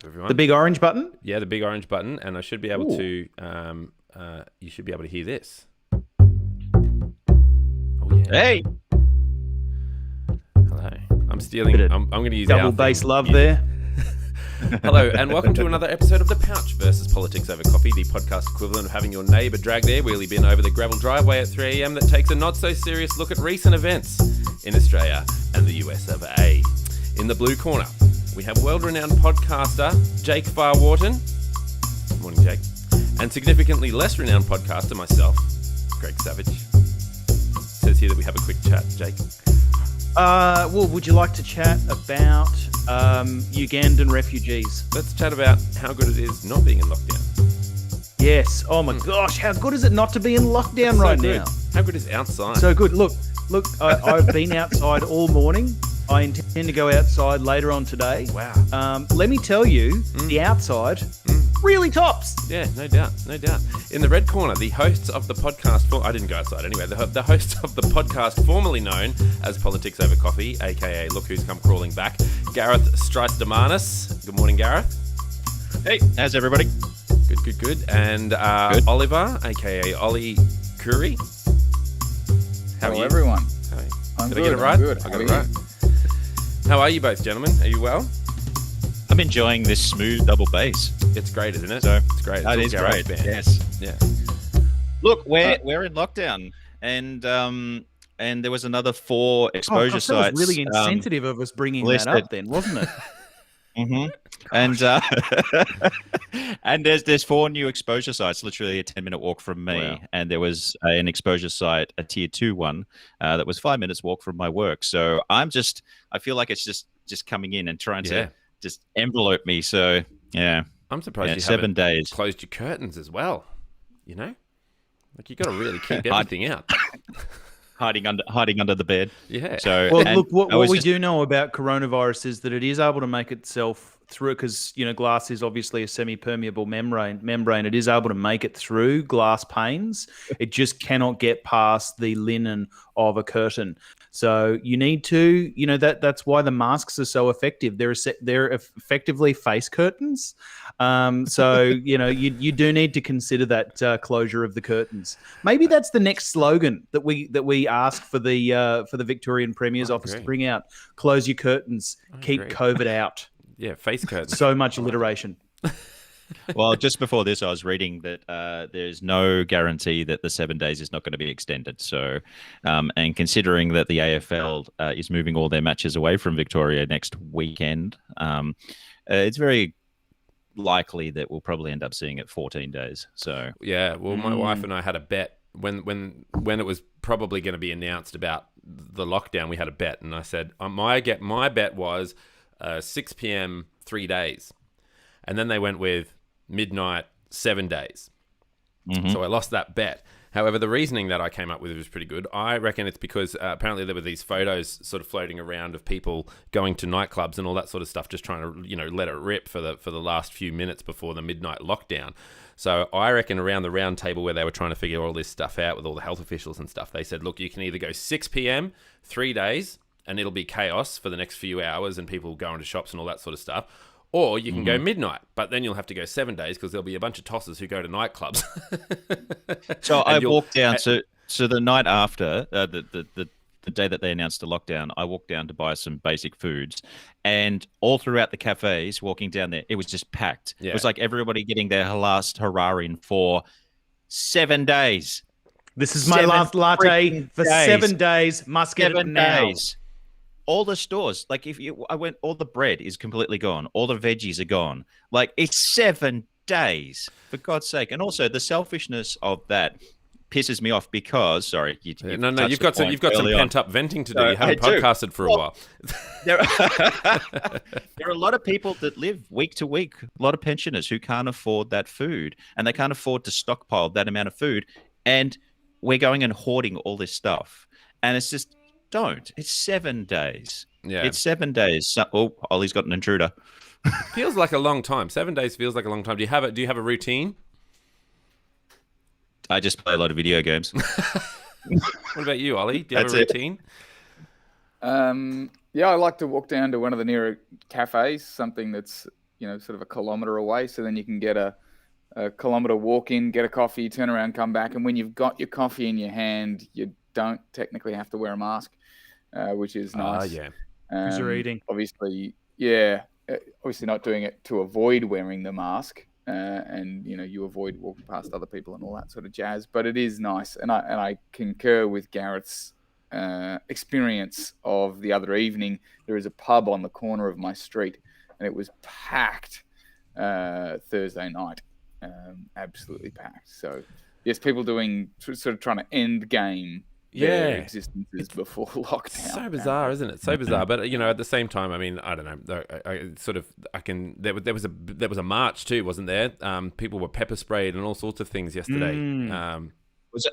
everyone. The big orange button? Yeah, the big orange button, and I should be able to. You should be able to hear this. Oh yeah. Hey. Hello. I'm stealing. I'm going to use double bass love there. Hello, and welcome to another episode of The Pouch versus Politics Over Coffee, the podcast equivalent of having your neighbour drag their wheelie bin over the gravel driveway at 3 a.m. that takes a not-so-serious look at recent events in Australia and the US of A. In the blue corner, we have world-renowned podcaster Jake Farwarton. Good morning, Jake. And significantly less renowned podcaster myself, Greg Savage. Says here that we have a quick chat, Jake. Well, would you like to chat about Ugandan refugees? Let's chat about how good it is not being in lockdown. Yes. Oh my gosh, how good is it not to be in lockdown right now? How good is outside? So good. Look. I've been outside all morning. I intend to go outside later on today. Wow. Let me tell you, the outside really tops. Yeah, no doubt. In the red corner, the hosts of the podcast... I didn't go outside anyway. The hosts of the podcast formerly known as Politics Over Coffee, a.k.a. Look Who's Come Crawling Back, Gareth Strice-Demanis. Good morning, Gareth. Hey, how's everybody? Good. And Good. Oliver, a.k.a. Ollie Curry. How are you? Everyone. Did I get it right? Good. I got it right. How are you both, gentlemen? Are you well? I'm enjoying this smooth double bass. It's great, isn't it? So it's great. That It's is all Gareth's great. band. Yes. Yeah. Look, we're in lockdown, and there was another 4 exposure sites. That was really insensitive of us bringing that up, then, wasn't it? Mm-hmm. And there's 4 new exposure sites, literally a 10-minute walk from me. Wow. And there was an exposure site, a tier 2 one, that was 5 minutes walk from my work. So I feel like it's just coming in and trying to just envelope me. So yeah, I'm surprised you 7 haven't days closed your curtains as well. You know, like you got to really keep everything out. hiding under the bed. Yeah. So well, look, what we do know about coronavirus is that it is able to make itself through, because glass is obviously a semi-permeable membrane. It is able to make it through glass panes. It just cannot get past the linen of a curtain. So you need to, that's why the masks are so effective. They're effectively face curtains. So you do need to consider that closure of the curtains. Maybe that's the next slogan that we ask for the Victorian Premier's office to bring out. Close your curtains, keep COVID out. Yeah, face curtains. So much alliteration. Well, just before this, I was reading that there's no guarantee that the 7 days is not going to be extended. So, and considering that the AFL is moving all their matches away from Victoria next weekend, it's very likely that we'll probably end up seeing it 14 days. So yeah, well, my wife and I had a bet when it was probably going to be announced about the lockdown. We had a bet, and I said my bet was 6 p.m. 3 days, and then they went with midnight 7 days. Mm-hmm. So I lost that bet. However, the reasoning that I came up with was pretty good. I reckon it's because apparently there were these photos sort of floating around of people going to nightclubs and all that sort of stuff, just trying to let it rip for the last few minutes before the midnight lockdown. So I reckon around the round table where they were trying to figure all this stuff out with all the health officials and stuff, they said, look, you can either go 6 p.m. 3 days and it'll be chaos for the next few hours and people go into shops and all that sort of stuff. Or you can go midnight, but then you'll have to go 7 days because there'll be a bunch of tossers who go to nightclubs. So I walked down. So the night after the day that they announced the lockdown, I walked down to buy some basic foods, and all throughout the cafes, walking down there, it was just packed. Yeah. It was like everybody getting their last hurrah in for 7 days. This is my last latte for 7 days. Must get it now. Days. All the stores, like all the bread is completely gone. All the veggies are gone. Like, it's 7 days, for God's sake. And also the selfishness of that pisses me off because, you've got some pent up venting to do. You haven't podcasted for a while. There are a lot of people that live week to week, a lot of pensioners who can't afford that food, and they can't afford to stockpile that amount of food. And we're going and hoarding all this stuff. And it's just, don't. It's 7 days. Yeah. It's 7 days. So, Ollie's got an intruder. Feels like a long time. 7 days feels like a long time. Do you have a routine? I just play a lot of video games. What about you, Ollie? Do you have a routine? Yeah, I like to walk down to one of the nearer cafes, something that's sort of a kilometre away. So then you can get a kilometre walk in, get a coffee, turn around, come back. And when you've got your coffee in your hand, you don't technically have to wear a mask, which is nice. Yeah. Because you're eating. Obviously not doing it to avoid wearing the mask. And you avoid walking past other people and all that sort of jazz. But it is nice. And I concur with Gareth's experience of the other evening. There is a pub on the corner of my street, and it was packed Thursday night, absolutely packed. So yes, people doing sort of trying to end game their existences before lockdown. So bizarre, isn't it? So bizarre. But at the same time, I mean, I don't know. There was a march too, wasn't there? People were pepper sprayed and all sorts of things yesterday.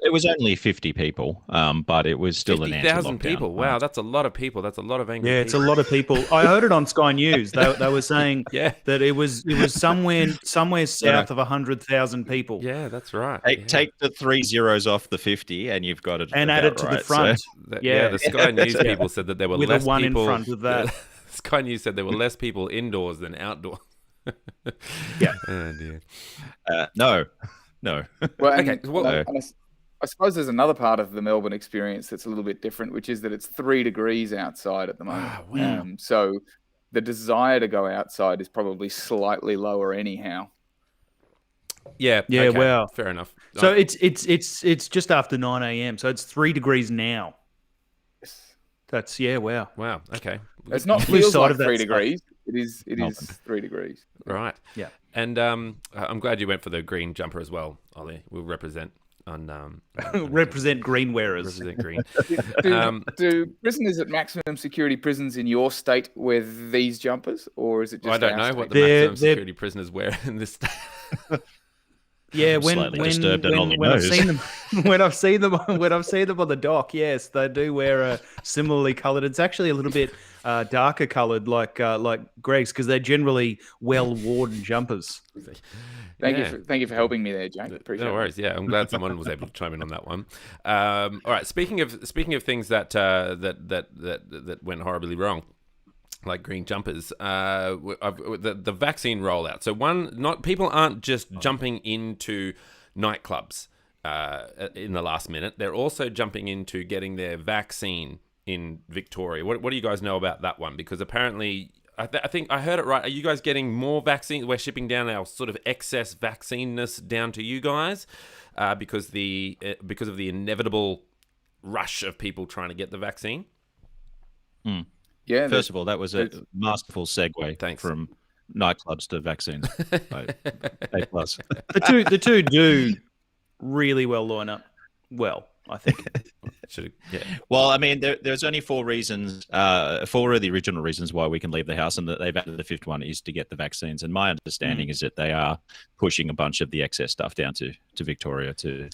It was only 50 people, but it was still an anti-lockdown. 50,000 people. Wow, that's a lot of people. That's a lot of angry people. Yeah, it's a lot of people. I heard it on Sky News. They were saying that it was somewhere south of 100,000 people. Yeah, that's right. Take the 3 zeros off the 50, and you've got it. And add it to the front. So, the Sky News people said that there were with less a one people in front of that. Sky News said there were less people indoors than outdoors. Yeah. Oh dear. No. Well, Okay. I suppose there's another part of the Melbourne experience that's a little bit different, which is that it's 3 degrees outside at the moment. Oh, wow. So the desire to go outside is probably slightly lower anyhow. Yeah. Yeah. Okay, Wow. fair enough. So it's just after 9 a.m. So it's 3 degrees now. That's wow. Wow. Okay. It's not Blue feels side like of that 3 stuff. degrees. It is 3 degrees. Right. Yeah. And I'm glad you went for the green jumper as well, Ollie. We'll represent on Represent green wearers. represent green. Do prisoners at maximum security prisons in your state wear these jumpers, or is it just I don't our know state? what the maximum security prisoners wear in this state. Yeah, Slightly disturbed and on the when I've nose. seen them when I've seen them on the dock, yes, they do wear a similarly coloured. It's actually a little bit darker coloured, like Greg's, because they're generally well-worn jumpers. Thank you for helping me there, Jack. Appreciate No it. worries. Yeah, I'm glad someone was able to chime in on that one. All right. Speaking of things that went horribly wrong, like green jumpers, the vaccine rollout. So people aren't just jumping into nightclubs in the last minute. They're also jumping into getting their vaccine in Victoria. What do you guys know about that one? Because apparently, I think I heard it right. Are you guys getting more vaccine? We're shipping down our sort of excess vaccineness down to you guys because of the inevitable rush of people trying to get the vaccine. Yeah. First of all, that was a masterful segue. Thanks. From nightclubs to vaccines. A plus. The two do really well line up. Well, I think. Well, I mean, there's only 4 reasons, 4 of the original reasons why we can leave the house, and that they've added the 5th one is to get the vaccines. And my understanding is that they are pushing a bunch of the excess stuff down to Victoria to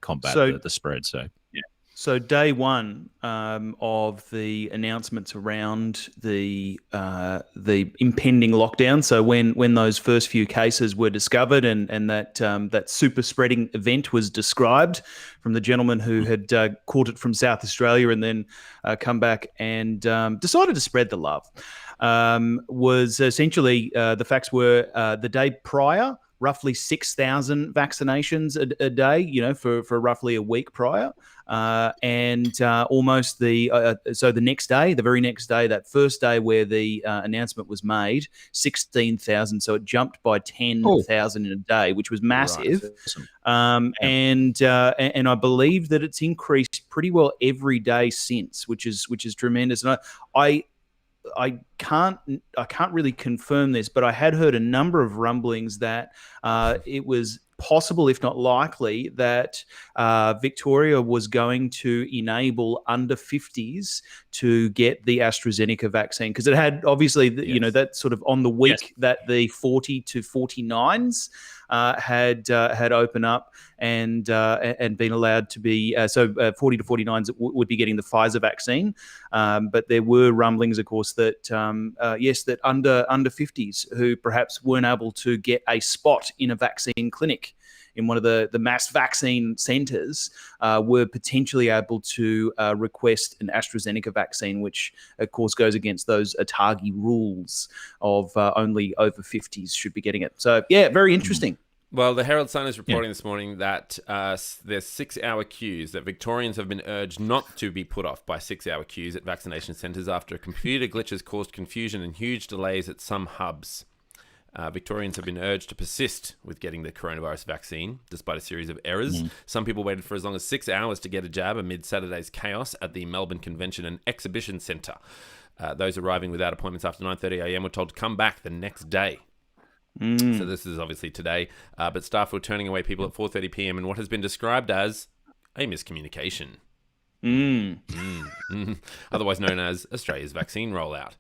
combat the spread. So, yeah. So day one of the announcements around the impending lockdown. So when those first few cases were discovered and that super spreading event was described from the gentleman who had caught it from South Australia and then come back and decided to spread the love, was essentially the facts were the day prior, roughly 6,000 vaccinations a day, for roughly a week prior. And almost so the next day, the very next day, that first day where the announcement was made, 16,000. So it jumped by 10,000 in a day, which was massive. Right. And I believe that it's increased pretty well every day since, which is tremendous. And I can't really confirm this, but I had heard a number of rumblings that it was possible, if not likely, that Victoria was going to enable under 50s to get the AstraZeneca vaccine, because it had obviously, that sort of on the week that the 40 to 49s had opened up and been allowed to be 40 to 49s would be getting the Pfizer vaccine, but there were rumblings, of course, that that under 50s who perhaps weren't able to get a spot in a vaccine clinic in one of the mass vaccine centres were potentially able to request an AstraZeneca vaccine, which of course goes against those ATAGI rules of only over 50s should be getting it. So yeah, very interesting. Well, the Herald Sun is reporting this morning that there's 6-hour queues, that Victorians have been urged not to be put off by 6-hour queues at vaccination centres after computer glitches caused confusion and huge delays at some hubs. Victorians have been urged to persist with getting the coronavirus vaccine, despite a series of errors. Some people waited for as long as 6 hours to get a jab amid Saturday's chaos at the Melbourne Convention and Exhibition Centre. Those arriving without appointments after 9:30am were told to come back the next day. So this is obviously today, but staff were turning away people at 4:30pm in what has been described as a miscommunication. Otherwise known as Australia's vaccine rollout.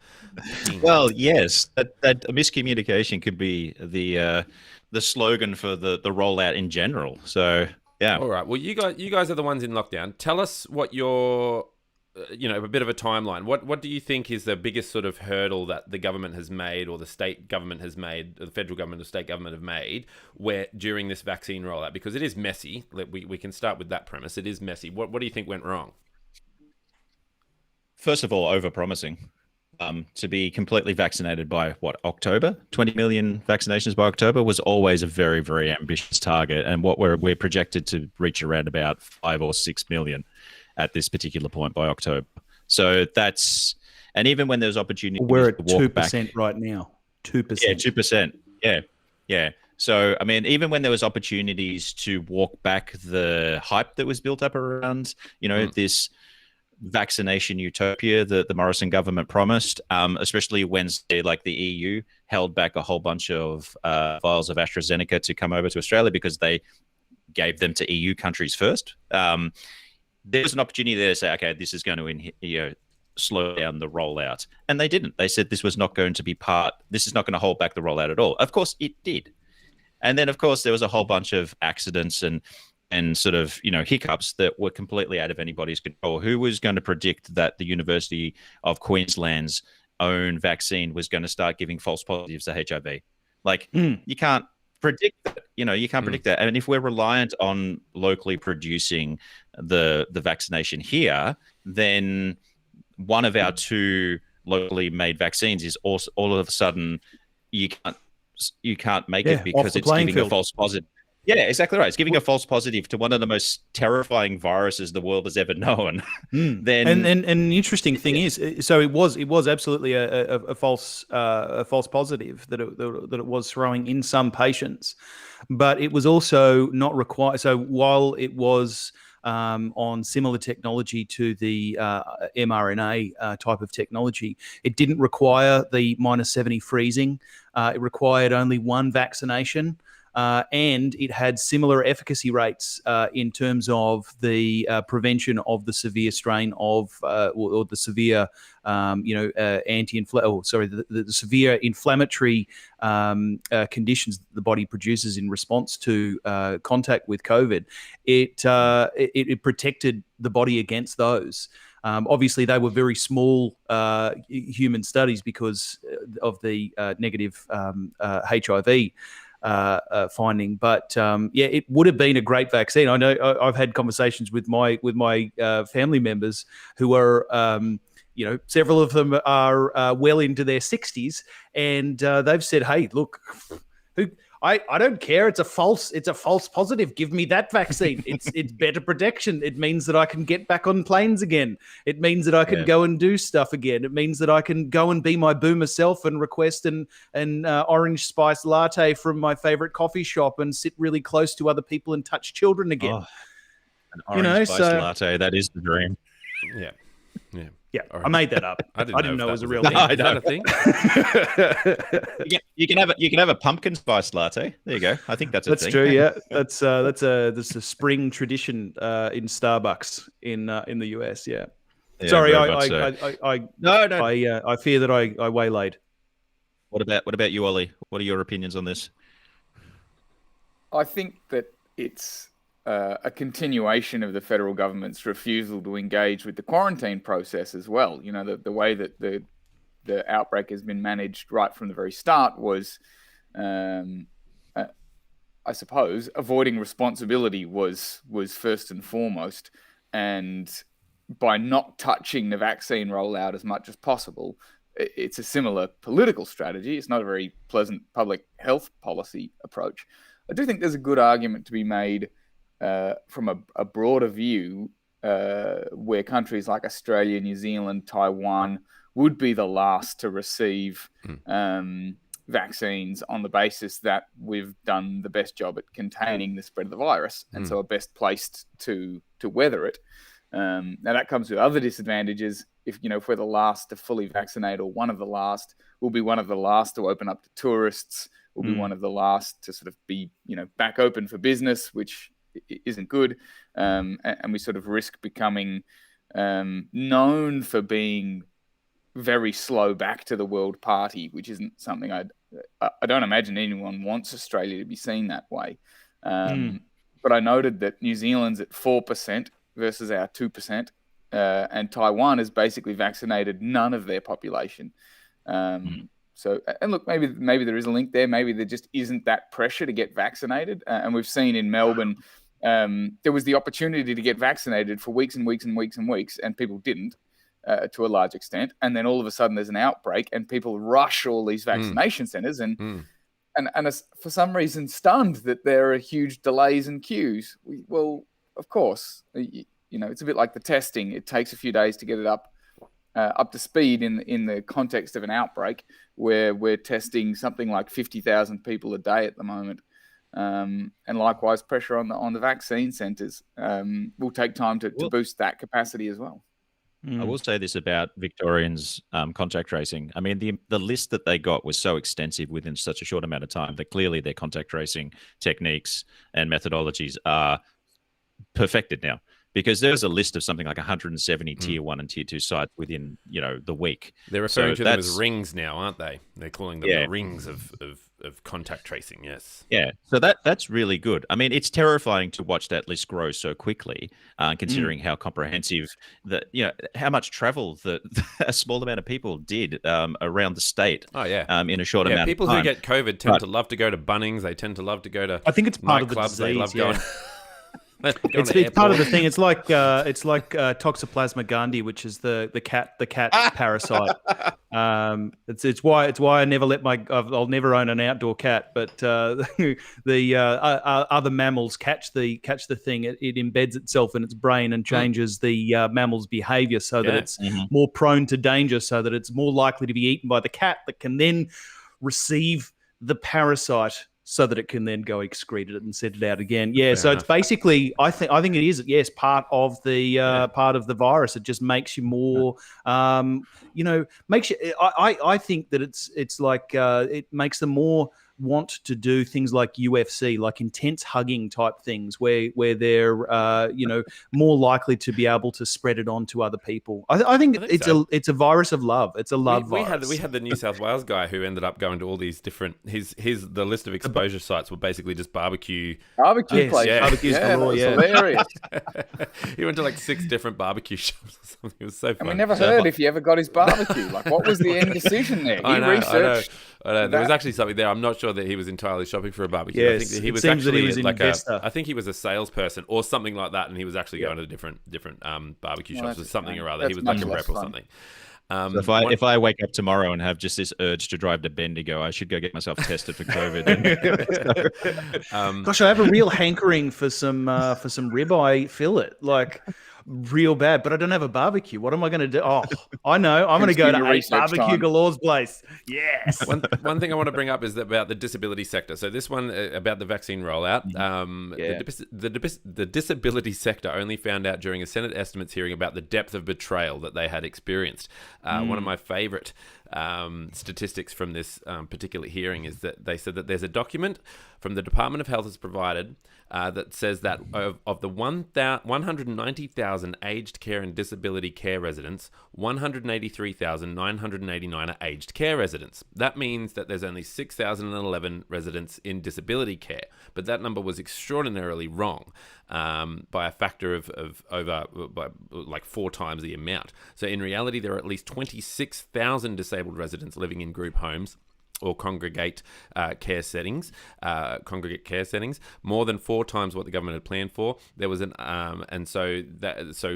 Well, yes, that a miscommunication could be the slogan for the rollout in general. So yeah. All right. Well, you guys are the ones in lockdown. Tell us what your a bit of a timeline. What do you think is the biggest sort of hurdle that the government has made, or the state government has made, or the federal government or state government have made, where during this vaccine rollout? Because it is messy. We can start with that premise. It is messy. What do you think went wrong? First of all, overpromising. To be completely vaccinated by October? 20 million vaccinations by October was always a very, very ambitious target, and what we're projected to reach around about 5 or 6 million at this particular point by October. So and even when there's opportunity, we're at 2% right now. 2%. Yeah, 2%. Yeah. So, I mean, even when there was opportunities to walk back the hype that was built up around, this vaccination utopia that the Morrison government promised, especially when, say, like the EU held back a whole bunch of vials of AstraZeneca to come over to Australia because they gave them to EU countries first. There was an opportunity there to say, okay, this is going to slow down the rollout. And they didn't. They said this was not going to be this is not going to hold back the rollout at all. Of course, it did. And then, of course, there was a whole bunch of accidents and sort of, hiccups that were completely out of anybody's control. Who was going to predict that the University of Queensland's own vaccine was going to start giving false positives to HIV? Like, you can't predict that. You can't predict that. And if we're reliant on locally producing the vaccination here, then one of our 2 locally made vaccines is also all of a sudden you can't make it because it's giving a false positive. Yeah, exactly right. It's giving a false positive to one of the most terrifying viruses the world has ever known. Then, and the interesting thing is, so it was absolutely a false positive that it was throwing in some patients, but it was also not required. So while it was on similar technology to the mRNA type of technology, it didn't require the -70 freezing. It required only one vaccination. And it had similar efficacy rates in terms of the prevention of the severe strain of, or the severe, the severe inflammatory conditions that the body produces in response to contact with COVID. It protected the body against those. Obviously, they were very small human studies because of the negative HIV finding, but it would have been a great vaccine. I know I've had conversations with my family members who are, several of them are well into their 60s, and they've said, "Hey, look, I don't care. It's a false positive. Give me that vaccine. It's better protection. It means that I can get back on planes again. It means that I can go and do stuff again. It means that I can go and be my boomer self and request an orange spice latte from my favorite coffee shop and sit really close to other people and touch children again." An orange spice latte. That is the dream. Yeah. Yeah, I made that up. I didn't know it was a real thing. Is that a thing? you can have a pumpkin spice latte. There you go. I think that's a thing. That's true. Yeah, that's a spring tradition in Starbucks in the US. Yeah. Sorry, I fear that I waylaid. What about you, Ollie? What are your opinions on this? I think that it's a continuation of the federal government's refusal to engage with the quarantine process as well. The way that the outbreak has been managed right from the very start was, I I suppose avoiding responsibility was first and foremost, and by not touching the vaccine rollout as much as possible, it's a similar political strategy. It's not a very pleasant public health policy approach. I do think there's a good argument to be made from a broader view, where countries like Australia, New Zealand, Taiwan would be the last to receive vaccines on the basis that we've done the best job at containing the spread of the virus, and so are best placed to weather it. Now that comes with other disadvantages. If we're the last to fully vaccinate, or one of the last, we'll be one of the last to open up to tourists. We'll be one of the last to sort of be back open for business, which isn't good, and we sort of risk becoming known for being very slow back to the world party, which isn't something I don't imagine anyone wants Australia to be seen that way. But I noted that New Zealand's at 4% versus our 2%, and Taiwan has basically vaccinated none of their population. So, and look, maybe there is a link there. Maybe there just isn't that pressure to get vaccinated. And we've seen in Melbourne, there was the opportunity to get vaccinated for weeks and weeks and weeks and weeks, and people didn't. To a large extent, and then all of a sudden there's an outbreak, and people rush all these vaccination centres, and for some reason stunned that there are huge delays and queues. Well, of course, it's a bit like the testing. It takes a few days to get it up to speed in the context of an outbreak, where we're testing something like 50,000 people a day at the moment. And likewise, pressure on the vaccine centres will take time to boost that capacity as well. I will say this about Victorians' contact tracing. I mean, the list that they got was so extensive within such a short amount of time that clearly their contact tracing techniques and methodologies are perfected now. Because there's a list of something like 170 tier 1 and tier 2 sites within, the week. They're referring to them as rings now, aren't they? They're calling them the rings of contact tracing, yes. Yeah, so that's really good. I mean, it's terrifying to watch that list grow so quickly, considering how comprehensive, how much travel a small amount of people did around the state. Oh, yeah. In a short amount of time. People who get COVID tend to love to go to Bunnings. They tend to love to go to I think it's part of the nightclubs. disease, They love going... It's part of the thing. It's like Toxoplasma gondii, which is the cat parasite. It's why I never I'll never own an outdoor cat. But the other mammals catch the thing. It embeds itself in its brain and changes the mammal's behavior so that it's more prone to danger, so that it's more likely to be eaten by the cat that can then receive the parasite, so that it can then go excrete it and send it out again. Yeah, so it's basically, I think it is, yes, part of the virus. It just makes you more, makes you. I think that it's like it makes them more want to do things like UFC, like intense hugging type things, where they're more likely to be able to spread it on to other people. I think it's a virus of love. It's a love virus. We had the New South Wales guy who ended up going to all these different. The list of exposure sites were basically just barbecue places. Barbecues galore. Yeah, hilarious. He went to like 6 different barbecue shops or something. It was so fun. And we never heard if he ever got his barbecue. Like, what was the end decision there? He researched. I know. There was actually something there. I'm not sure that he was entirely shopping for a barbecue. Yes, I think that he was I think he was a salesperson or something like that, and he was actually going to different barbecue shops or something or other. He was like a rep or something. So if I wake up tomorrow and have just this urge to drive to Bendigo, I should go get myself tested for COVID. Gosh, I have a real hankering for some ribeye fillet, like real bad, but I don't have a barbecue. What am I going to do? Oh, I know. I'm going to go to Barbecue Galore's place. Yes. One thing I want to bring up is about the disability sector. So this one about the vaccine rollout. The disability sector only found out during a Senate estimates hearing about the depth of betrayal that they had experienced. One of my favorite statistics from this particular hearing is that they said that there's a document from the Department of Health has provided that says that of the 190,000 aged care and disability care residents, 183,989 are aged care residents. That means that there's only 6,011 residents in disability care, but that number was extraordinarily wrong by a factor of over by like 4 times the amount. So in reality, there are at least 26,000 disabled residents living in group homes, or congregate care settings, more than 4 times what the government had planned for. There was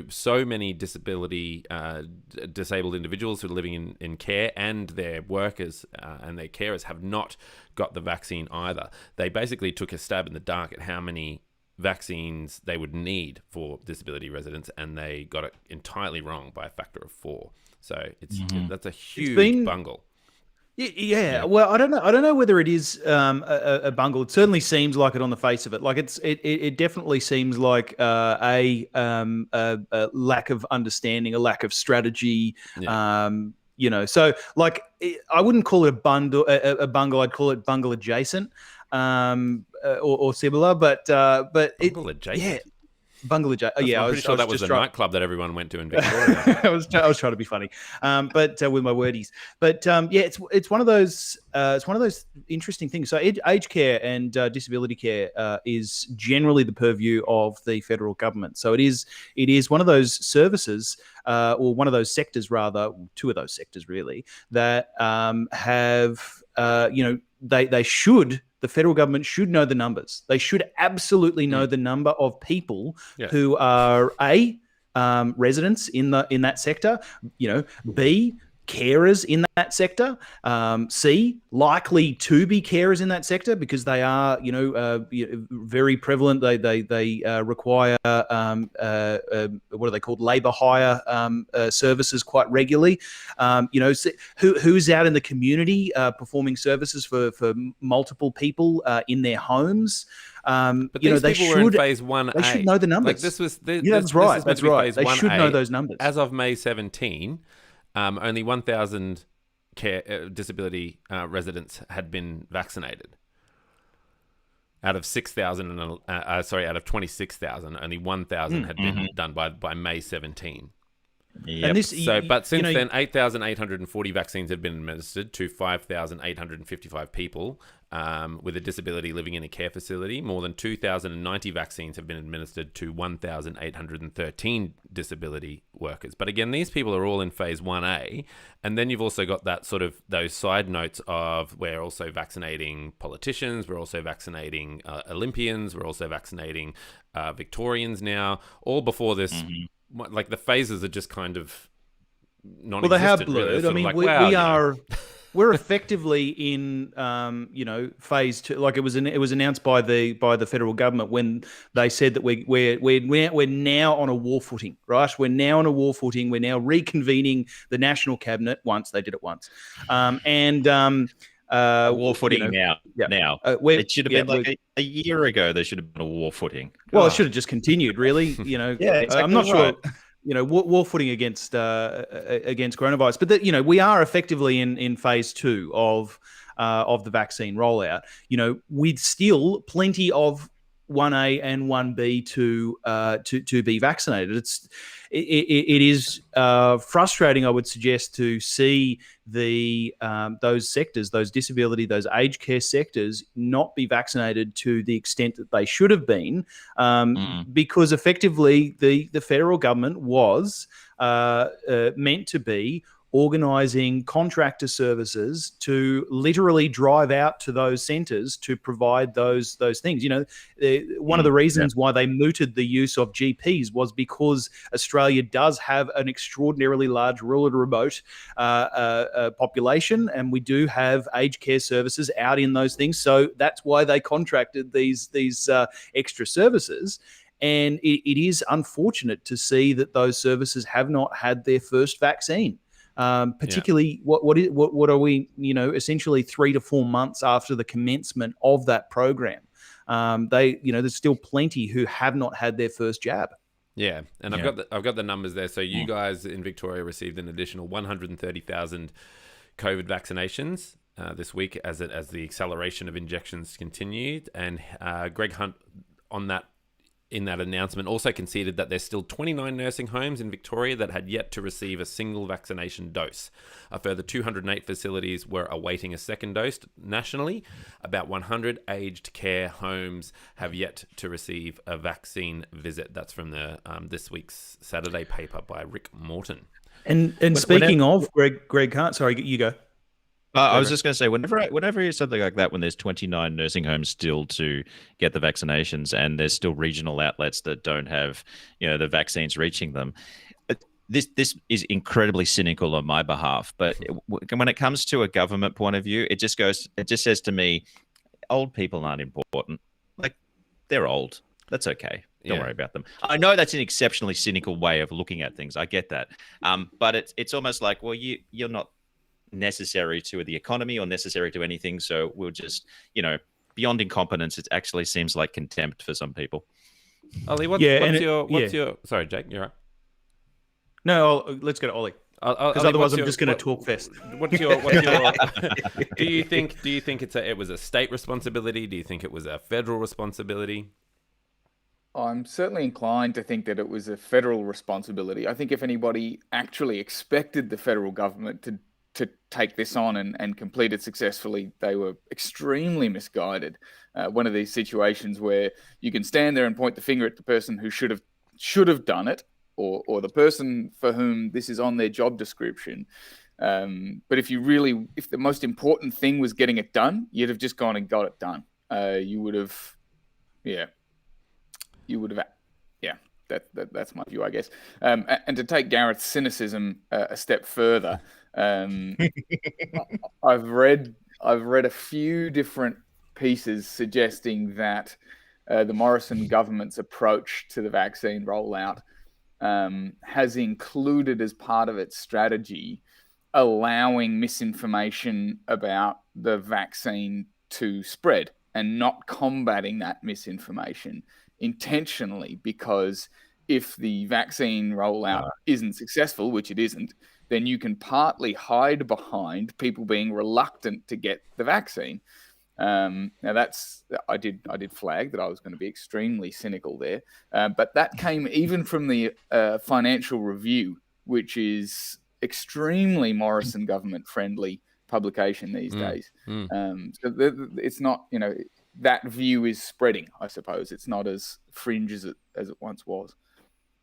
so many disabled individuals who are living in care, and their workers and their carers have not got the vaccine either. They basically took a stab in the dark at how many vaccines they would need for disability residents, and they got it entirely wrong by a factor of 4. So that's a huge bungle. Yeah. Well, I don't know whether it is a bungle. It certainly seems like it on the face of it. Like it definitely seems like a lack of understanding, a lack of strategy. So like I wouldn't call it a bungle. I'd call it bungle adjacent, or similar. But bungle adjacent. Yeah. Bungle adjacent. I'm pretty sure that was a nightclub that everyone went to in Victoria. I was trying to be funny, but with my wordies. But it's one of those interesting things. So aged care and disability care is generally the purview of the federal government. So it is one of those services, or one of those sectors rather, 2 of those sectors really, that have the federal government should know the numbers. They should absolutely know the number of people who are residents in that sector, B, carers in that sector, C, likely to be carers in that sector because they are, very prevalent. They require what are they called, labour hire services quite regularly. Who's out in the community performing services for multiple people in their homes. But these people were in phase 1A. They should know the numbers. Like that's right. That's right. They should know those numbers. As of May 17. Only 1,000 disability residents had been vaccinated. Out of 6,000, out of 26,000, only 1,000 had been done by May 17. Yep. And but since then, 8,840 vaccines have been administered to 5,855 people with a disability living in a care facility. More than 2,090 vaccines have been administered to 1,813 disability workers. But again, these people are all in phase 1A. And then you've also got that sort of those side notes of we're also vaccinating politicians, we're also vaccinating Olympians, we're also vaccinating Victorians now, all before this. Like the phases are just kind of non-existent. Well, they have blurred. Really. I mean, we're effectively in phase 2. Like it was announced by the federal government when they said that we're now on a war footing, right? We're now on a war footing. We're now reconvening the national cabinet once. They did it once, war footing now. Yeah. Now it should have been a year ago. There should have been a war footing. Well, it should have just continued. Really, exactly. I'm not sure. War footing against coronavirus, but we are effectively in phase 2 of the vaccine rollout. With still plenty of 1A and 1B to be vaccinated. It is frustrating, I would suggest, to see those sectors, those disability, those aged care sectors, not be vaccinated to the extent that they should have been, because effectively the federal government was meant to be organising contractor services to literally drive out to those centres to provide those things. One of the reasons why they mooted the use of GPs was because Australia does have an extraordinarily large rural and remote population, and we do have aged care services out in those things. So that's why they contracted these extra services. And it is unfortunate to see that those services have not had their first vaccine. Particularly, what are we? Essentially 3 to 4 months after the commencement of that program, there's still plenty who have not had their first jab. Yeah, and I've got the numbers there. So you guys in Victoria received an additional 130,000 COVID vaccinations this week as the acceleration of injections continued, and Greg Hunt in that announcement also conceded that there's still 29 nursing homes in Victoria that had yet to receive a single vaccination dose. A further 208 facilities were awaiting a second dose nationally. About 100 aged care homes have yet to receive a vaccine visit. That's from the this week's Saturday paper by Rick Morton. And speaking of Greg Hunt, sorry, you go. I was just going to say, whenever I hear something like that, when there's 29 nursing homes still to get the vaccinations, and there's still regional outlets that don't have, the vaccines reaching them, this is incredibly cynical on my behalf. But when it comes to a government point of view, it just says to me, old people aren't important. Like, they're old. That's okay. Don't worry about them. I know that's an exceptionally cynical way of looking at things. I get that. But it's almost like, well, you're not necessary to the economy or necessary to anything. So we'll just, beyond incompetence, it actually seems like contempt for some people. Ollie, what's your... Sorry, Jake, you're right. No, let's go to Ollie. Because otherwise I'm just going to talk fest. What's your do you think it was a state responsibility? Do you think it was a federal responsibility? I'm certainly inclined to think that it was a federal responsibility. I think if anybody actually expected the federal government to take this on and complete it successfully, they were extremely misguided. One of these situations where you can stand there and point the finger at the person who should have done it, or the person for whom this is on their job description. But if the most important thing was getting it done, you'd have just gone and got it done. You would have, that's my view, I guess. And to take Gareth's cynicism a step further, I've read a few different pieces suggesting that the Morrison government's approach to the vaccine rollout has included as part of its strategy allowing misinformation about the vaccine to spread and not combating that misinformation intentionally, because if the vaccine rollout isn't successful, which it isn't, then you can partly hide behind people being reluctant to get the vaccine. Now I did flag that I was going to be extremely cynical there, but that came even from the Financial Review, which is extremely Morrison government friendly publication these days. So it's not, that view is spreading, I suppose. It's not as fringe as it once was.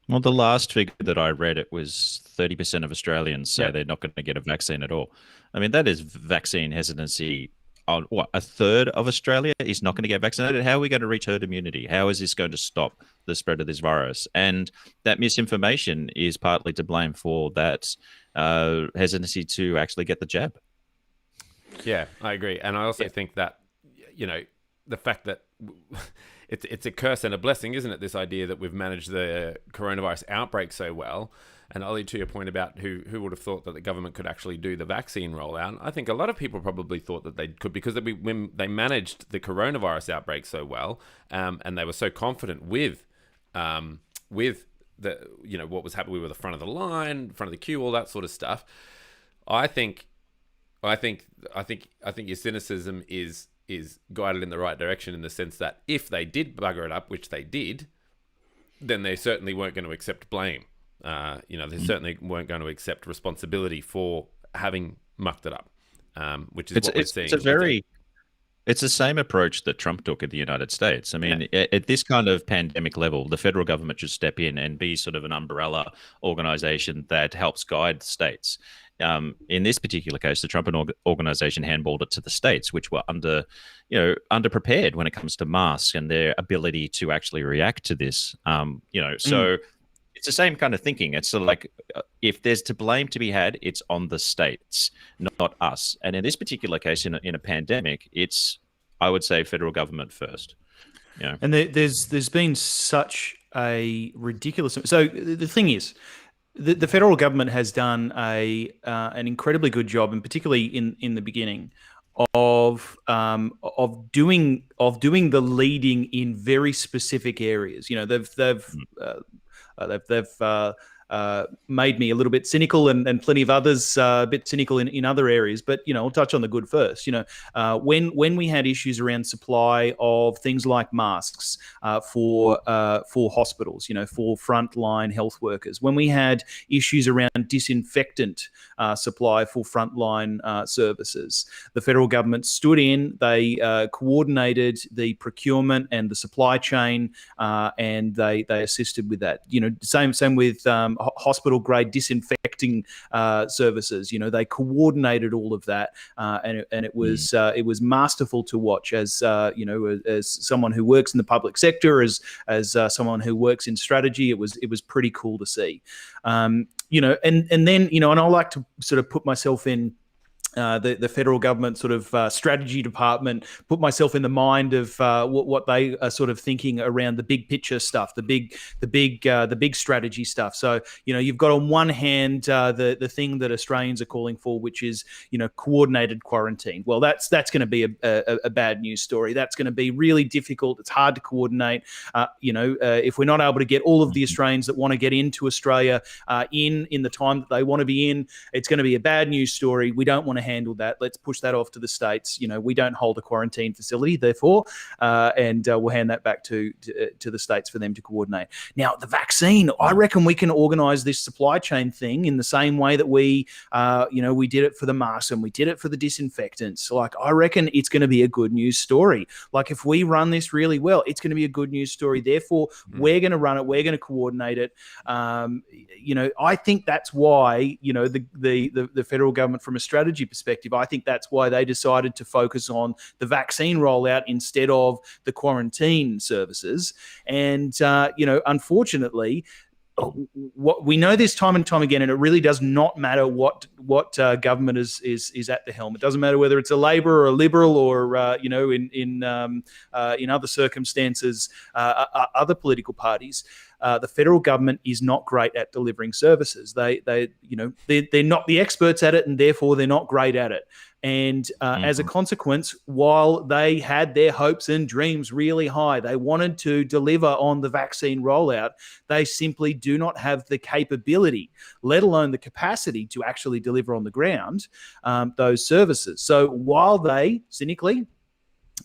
Well, the last figure that I read, it was 30% of Australians say they're not going to get a vaccine at all. I mean, that is vaccine hesitancy. On what, a third of Australia is not going to get vaccinated? How are we going to reach herd immunity? How is this going to stop the spread of this virus? And that misinformation is partly to blame for that hesitancy to actually get the jab. Yeah, I agree. And I also think that, the fact that it's a curse and a blessing, isn't it? This idea that we've managed the coronavirus outbreak so well. And Ollie, to your point about who would have thought that the government could actually do the vaccine rollout, I think a lot of people probably thought that they could, because when they managed the coronavirus outbreak so well, and they were so confident with the what was happening, we were the front of the line, front of the queue, all that sort of stuff. I think your cynicism is guided in the right direction, in the sense that if they did bugger it up, which they did, then they certainly weren't going to accept blame. They certainly weren't going to accept responsibility for having mucked it up, which is what we're seeing. It's the same approach that Trump took in the United States. I mean, at this kind of pandemic level, the federal government should step in and be sort of an umbrella organization that helps guide the states. In this particular case, the Trump organization handballed it to the states, which were underprepared when it comes to masks and their ability to actually react to this. So it's the same kind of thinking. It's sort of like, if there's to blame to be had, it's on the states, not us. And in this particular case, in a pandemic, it's, I would say, federal government first. Yeah. And there's been such a ridiculous. So the thing is, the federal government has done an incredibly good job, and particularly in the beginning, of doing the leading in very specific areas. They've made me a little bit cynical, and plenty of others a bit cynical in other areas. But I'll touch on the good first. When we had issues around supply of things like masks for hospitals, for frontline health workers, when we had issues around disinfectant supply for frontline services, the federal government stood in. They coordinated the procurement and the supply chain, and they assisted with that. Same with hospital grade disinfecting services. You know, they coordinated all of that, and it was masterful to watch as you know, as someone who works in the public sector, as someone who works in strategy. It was pretty cool to see. You know, and then, you know, and I like to sort of put myself in the federal government sort of strategy department, put myself in the mind of what they are sort of thinking around the big picture stuff, the big strategy stuff. So, you know, you've got on one hand the thing that Australians are calling for, which is, you know, coordinated quarantine. Well, that's going to be a bad news story. That's going to be really difficult. It's hard to coordinate. You know, if we're not able to get all of the Australians that want to get into Australia in the time that they want to be in, it's going to be a bad news story. We don't want to handle that. Let's push that off to the states. You know, we don't hold a quarantine facility, therefore, and we'll hand that back to the states for them to coordinate. Now, the vaccine, I reckon we can organise this supply chain thing in the same way that we did it for the masks and we did it for the disinfectants. Like, I reckon it's going to be a good news story. Like, if we run this really well, it's going to be a good news story. Therefore, we're going to run it. We're going to coordinate it. You know, I think that's why, you know, the federal government, from a strategy perspective, I think that's why they decided to focus on the vaccine rollout instead of the quarantine services. And, you know, unfortunately, what we know this time and time again, and it really does not matter what government is at the helm. It doesn't matter whether it's a Labor or a Liberal or you know, in other circumstances, other political parties. The federal government is not great at delivering services. They're not the experts at it, and therefore they're not great at it. And as a consequence, while they had their hopes and dreams really high, they wanted to deliver on the vaccine rollout, they simply do not have the capability, let alone the capacity, to actually deliver on the ground those services. So while they, cynically,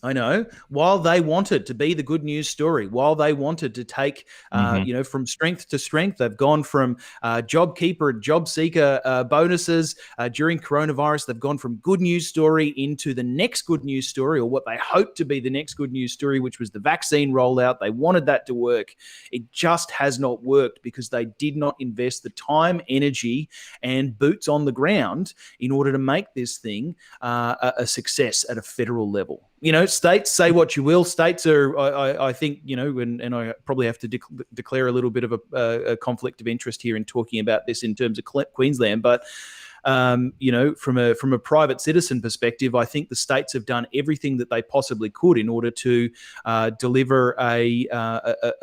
I know, while they wanted to be the good news story, while they wanted to take, you know, from strength to strength, they've gone from JobKeeper and JobSeeker bonuses during coronavirus. They've gone from good news story into the next good news story, or what they hoped to be the next good news story, which was the vaccine rollout. They wanted that to work. It just has not worked because they did not invest the time, energy, and boots on the ground in order to make this thing a success at a federal level. You know, states, say what you will. States are, I think, you know, and I probably have to declare a little bit of a conflict of interest here in talking about this in terms of Queensland. But, you know, from a private citizen perspective, I think the states have done everything that they possibly could in order to deliver a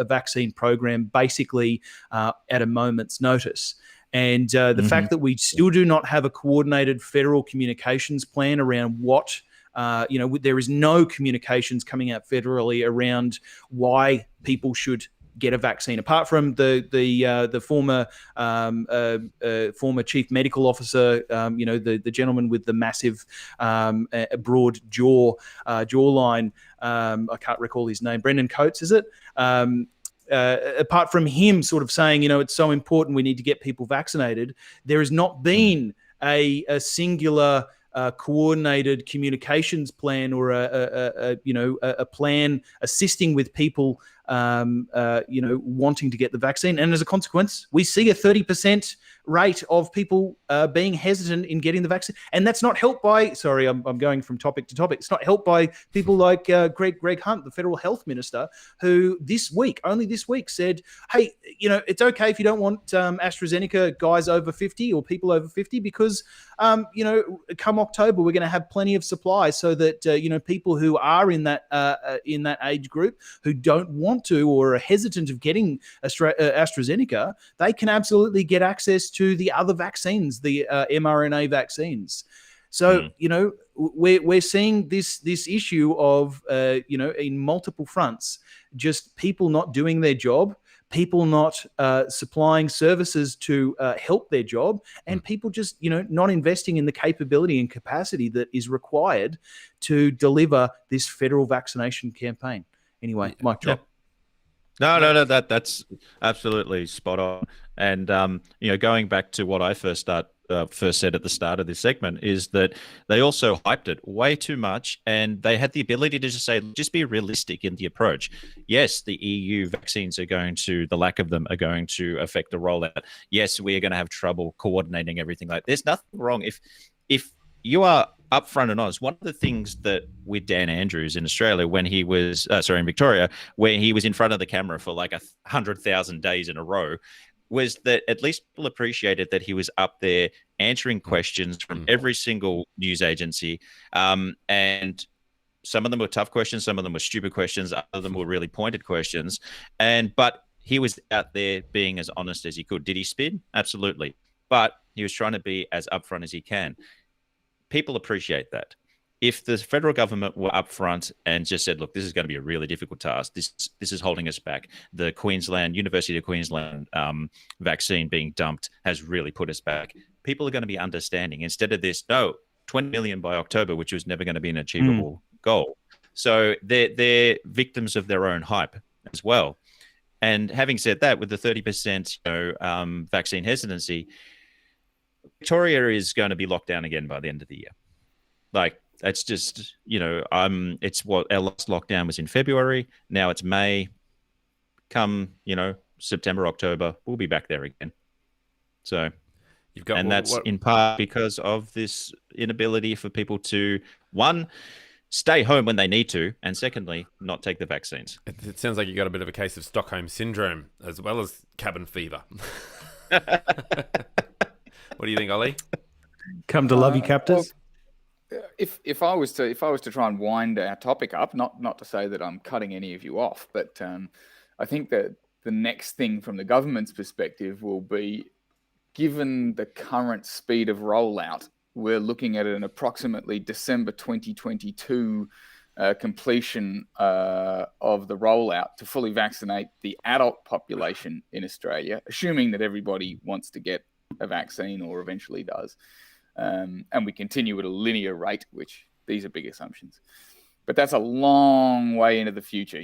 vaccine program basically at a moment's notice. And the fact that we still do not have a coordinated federal communications plan around what, you know, there is no communications coming out federally around why people should get a vaccine, apart from the former chief medical officer, you know, the gentleman with the massive broad jawline. I can't recall his name. Brendan Coates, is it? Apart from him sort of saying, you know, it's so important, we need to get people vaccinated, there has not been a singular coordinated communications plan or a plan assisting with people, you know, wanting to get the vaccine. And as a consequence, we see a 30% rate of people being hesitant in getting the vaccine. And that's not helped by, sorry, I'm going from topic to topic. It's not helped by people like Greg Hunt, the federal health minister, who only this week said, hey, you know, it's okay if you don't want AstraZeneca guys over 50 or people over 50 because, you know, come October, we're going to have plenty of supply so that, you know, people who are in that age group who don't want to or are hesitant of getting AstraZeneca, they can absolutely get access to the other vaccines, the mRNA vaccines. So, you know, we're seeing this issue of, you know, in multiple fronts, just people not doing their job, people not supplying services to help their job, and people just, you know, not investing in the capability and capacity that is required to deliver this federal vaccination campaign. Anyway, mic drop. No, that's absolutely spot on. And you know, going back to what I first first said at the start of this segment, is that they also hyped it way too much, and they had the ability to just say, just be realistic in the approach. Yes, the EU vaccines the lack of them are going to affect the rollout. Yes, we are going to have trouble coordinating everything. There's nothing wrong if you are upfront and honest. One of the things that with Dan Andrews in Australia, when he was, in Victoria, where he was in front of the camera for 100,000 days in a row, was that at least people appreciated that he was up there answering questions from every single news agency. And some of them were tough questions, some of them were stupid questions, other of them were really pointed questions. But he was out there being as honest as he could. Did he spin? Absolutely. But he was trying to be as upfront as he can. People appreciate that. If the federal government were upfront and just said, look, this is going to be a really difficult task, this is holding us back. The University of Queensland vaccine being dumped has really put us back. People are going to be understanding. Instead of this, 20 million by October, which was never going to be an achievable goal. So they're victims of their own hype as well. And having said that, with the 30% vaccine hesitancy, Victoria is going to be locked down again by the end of the year. It's just, it's what our last lockdown was in February. Now it's May. Come, September, October, we'll be back there again. So, that's in part because of this inability for people to, one, stay home when they need to, and secondly, not take the vaccines. It sounds like you got a bit of a case of Stockholm syndrome as well as cabin fever. What do you think, Ollie? Come to love you, captors. Well, if I was to try and wind our topic up, not to say that I'm cutting any of you off, but I think that the next thing from the government's perspective will be, given the current speed of rollout, we're looking at an approximately December 2022 completion of the rollout to fully vaccinate the adult population in Australia, assuming that everybody wants to get a vaccine or eventually does. And we continue at a linear rate, which these are big assumptions. But that's a long way into the future.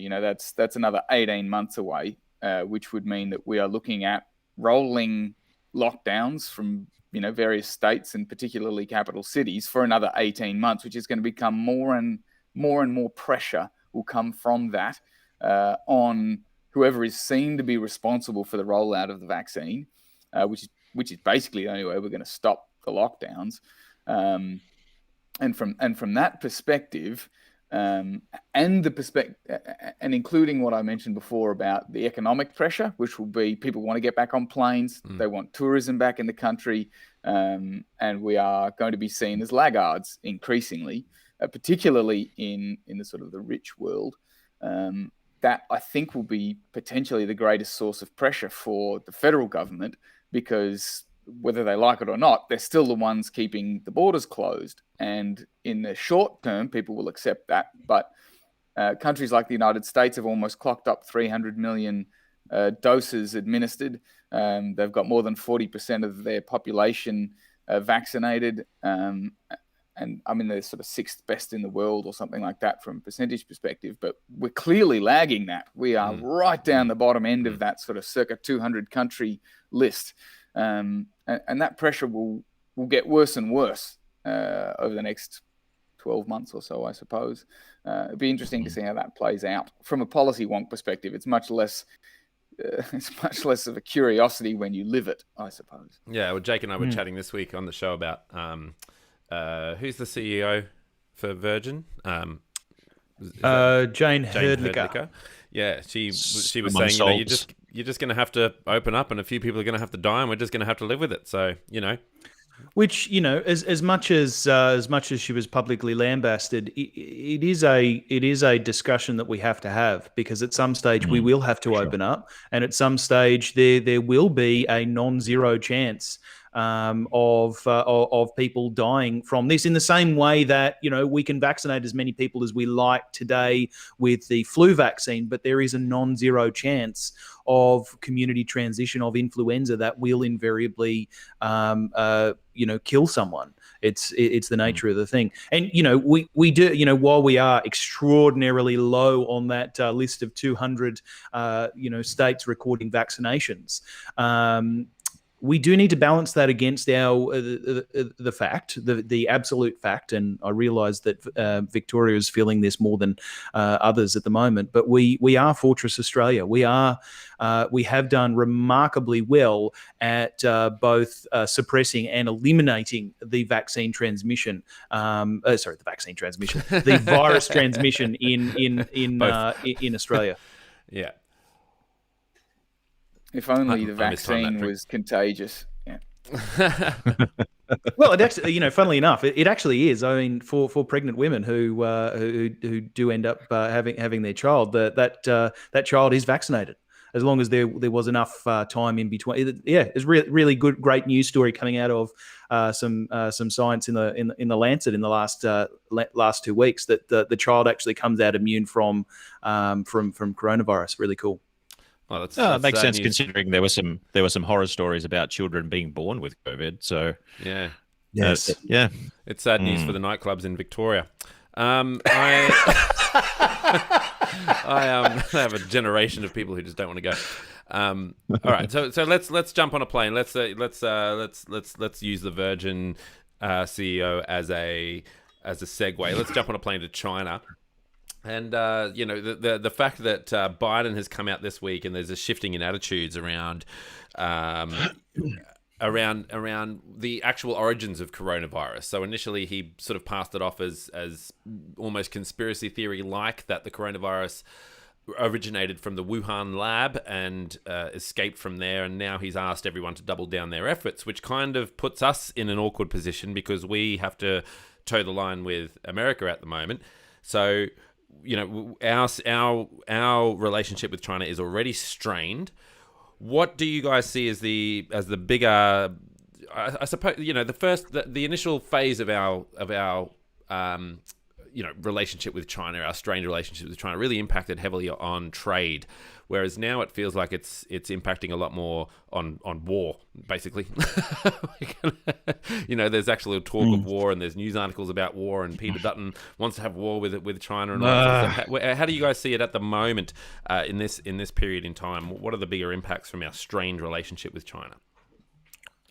That's another 18 months away, which would mean that we are looking at rolling lockdowns from various states and particularly capital cities for another 18 months, which is going to become more and more pressure will come from that on whoever is seen to be responsible for the rollout of the vaccine, which is basically the only way we're going to stop the lockdowns. And from that perspective, and including what I mentioned before about the economic pressure, which will be people want to get back on planes, they want tourism back in the country, and we are going to be seen as laggards increasingly, particularly in the sort of the rich world. That I think will be potentially the greatest source of pressure for the federal government, because whether they like it or not, they're still the ones keeping the borders closed. And in the short term, people will accept that. But countries like the United States have almost clocked up 300 million doses administered. They've got more than 40% of their population vaccinated. And I mean, they're sort of sixth best in the world or something like that from a percentage perspective. But we're clearly lagging that. We are right down the bottom end of that sort of circa 200 country list. And that pressure will get worse and worse over the next 12 months or so, I suppose. It'd be interesting to see how that plays out. From a policy wonk perspective, it's much less of a curiosity when you live it, I suppose. Yeah, well, Jake and I were chatting this week on the show about who's the CEO for Virgin? Jane Herdlicker. Yeah, she was saying, you're just going to have to open up, and a few people are going to have to die, and we're just going to have to live with it. So, Which, as much as she was publicly lambasted, it is a discussion that we have to have, because at some stage we will have to open up, and at some stage there will be a non-zero chance of people dying from this, in the same way that we can vaccinate as many people as we like today with the flu vaccine, but there is a non-zero chance of community transition of influenza that will invariably kill someone. It's the nature of the thing. And we do, while we are extraordinarily low on that list of 200 states recording vaccinations, we do need to balance that against our the fact, the absolute fact, and I realise that Victoria is feeling this more than others at the moment. But we are Fortress Australia. We have done remarkably well at both suppressing and eliminating the vaccine transmission. The vaccine transmission, the virus transmission in Australia. Yeah. If only the I mistimed vaccine that. was contagious. Yeah. Well, it actually, funnily enough, it actually is. I mean, for pregnant women who do end up having their child, that child is vaccinated as long as there was enough time in between. It's really good, great news story coming out of some science in the Lancet in the last 2 weeks that the child actually comes out immune from coronavirus. Really cool. Well, it makes sense considering there were some horror stories about children being born with COVID. So yeah, yes, it's sad news for the nightclubs in Victoria. I have a generation of people who just don't want to go. All right, so let's jump on a plane. Let's use the Virgin CEO as a segue. Let's jump on a plane to China. And the fact that Biden has come out this week and there's a shifting in attitudes around the actual origins of coronavirus. So initially he sort of passed it off as almost conspiracy theory like, that the coronavirus originated from the Wuhan lab and escaped from there, and now he's asked everyone to double down their efforts, which kind of puts us in an awkward position because we have to toe the line with America at the moment. So our relationship with China is already strained. What do you guys see as the bigger? I suppose the initial phase of our relationship with China, our strained relationship with China, really impacted heavily on trade, whereas now it feels like it's impacting a lot more on war, basically. There's actually a talk of war, and there's news articles about war, and Peter Dutton wants to have war with China. And how do you guys see it at the moment in this period in time? What are the bigger impacts from our strained relationship with China?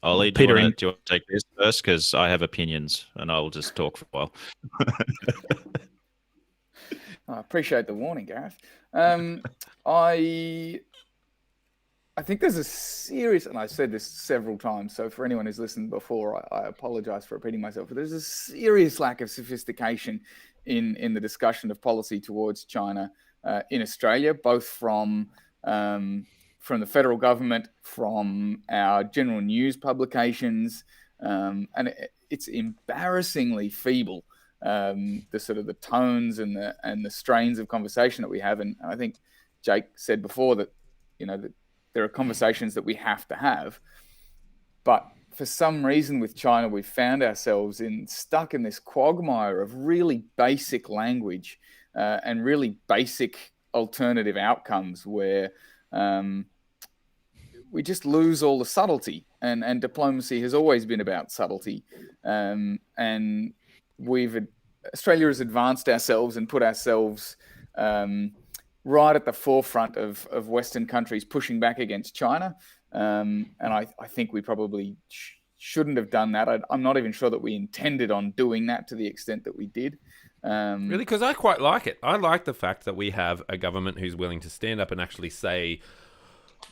Ollie, do you want to take this first? Because I have opinions, and I will just talk for a while. I appreciate the warning, Gareth. I think there's a serious, and I've said this several times, so for anyone who's listened before, I apologize for repeating myself, but there's a serious lack of sophistication in the discussion of policy towards China in Australia, both from the federal government, from our general news publications, and it's embarrassingly feeble. The sort of the tones and the strains of conversation that we have, and I think Jake said before that that there are conversations that we have to have, but for some reason with China we've found ourselves stuck in this quagmire of really basic language and really basic alternative outcomes where we just lose all the subtlety, and diplomacy has always been about subtlety, and Australia has advanced ourselves and put ourselves right at the forefront of Western countries pushing back against China. And I think we probably shouldn't have done that. I'm not even sure that we intended on doing that to the extent that we did. Really? Because I quite like it. I like the fact that we have a government who's willing to stand up and actually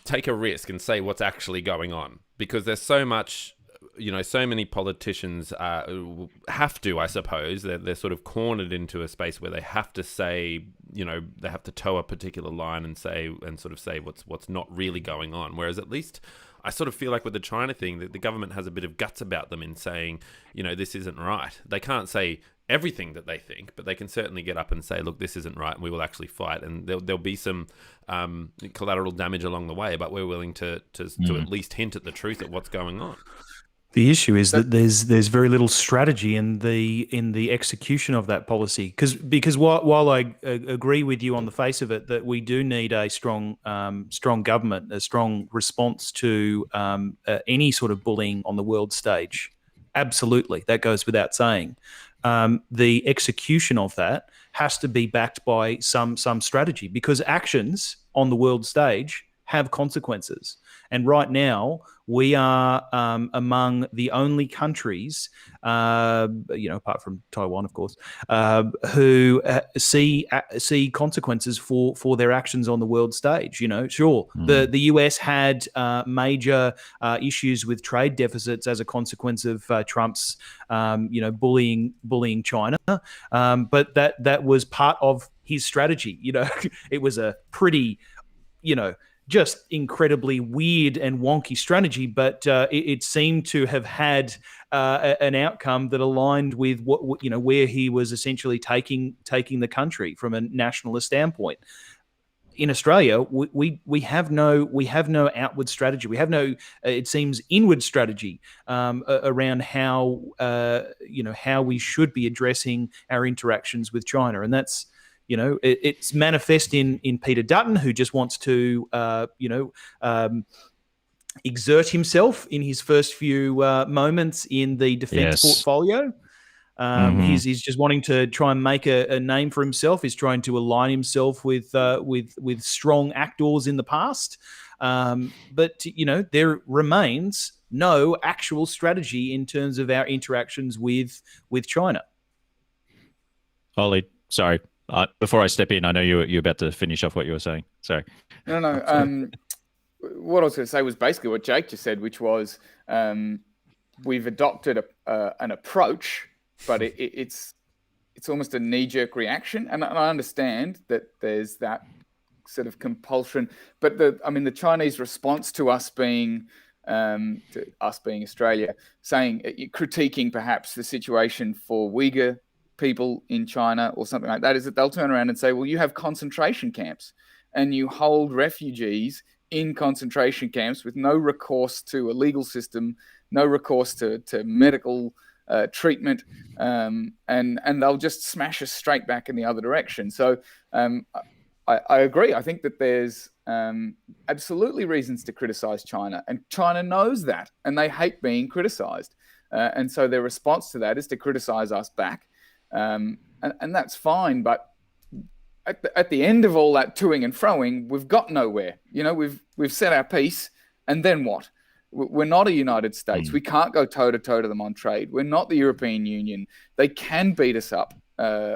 take a risk and say what's actually going on. Because there's so much... so many politicians have to, I suppose, they're sort of cornered into a space where they have to say, they have to toe a particular line and say what's not really going on. Whereas at least I sort of feel like with the China thing, that the government has a bit of guts about them in saying, this isn't right. They can't say everything that they think, but they can certainly get up and say, look, this isn't right, and we will actually fight. And there'll be some collateral damage along the way, but we're willing to at least hint at the truth of what's going on. The issue is that there's very little strategy in the execution of that policy. Because while I agree with you on the face of it that we do need a strong government, a strong response to any sort of bullying on the world stage, absolutely, that goes without saying. The execution of that has to be backed by some strategy, because actions on the world stage have consequences. And right now, we are among the only countries, apart from Taiwan, of course, who see consequences for their actions on the world stage. Sure, the US had major issues with trade deficits as a consequence of Trump's, bullying China, but that was part of his strategy. It was a pretty, just incredibly weird and wonky strategy, but it seemed to have had an outcome that aligned with where he was essentially taking the country from a nationalist standpoint. In Australia, we have no outward strategy. We have no, it seems, inward strategy around how we should be addressing our interactions with China, and that's. It's manifest in Peter Dutton, who just wants to, exert himself in his first few moments in the defence portfolio. He's just wanting to try and make a name for himself. He's trying to align himself with strong actors in the past. But there remains no actual strategy in terms of our interactions with China. Ollie, sorry. Before I step in, I know you're about to finish off what you were saying. Sorry. No. What I was going to say was basically what Jake just said, which was we've adopted an approach, but it's almost a knee-jerk reaction. And I understand that there's that sort of compulsion, but the Chinese response to us being Australia, critiquing perhaps the situation for Uyghur people in China or something like that, is that they'll turn around and say, well, you have concentration camps and you hold refugees in concentration camps with no recourse to a legal system, no recourse to medical treatment, and they'll just smash us straight back in the other direction. So I agree. I think that there's absolutely reasons to criticize China, and China knows that, and they hate being criticized. And so their response to that is to criticize us back. And that's fine, but at the end of all that toing and froing, we've got nowhere. We've said our piece, and then what? We're not a United States. We can't go toe to toe to them on trade. We're not the European Union. They can beat us up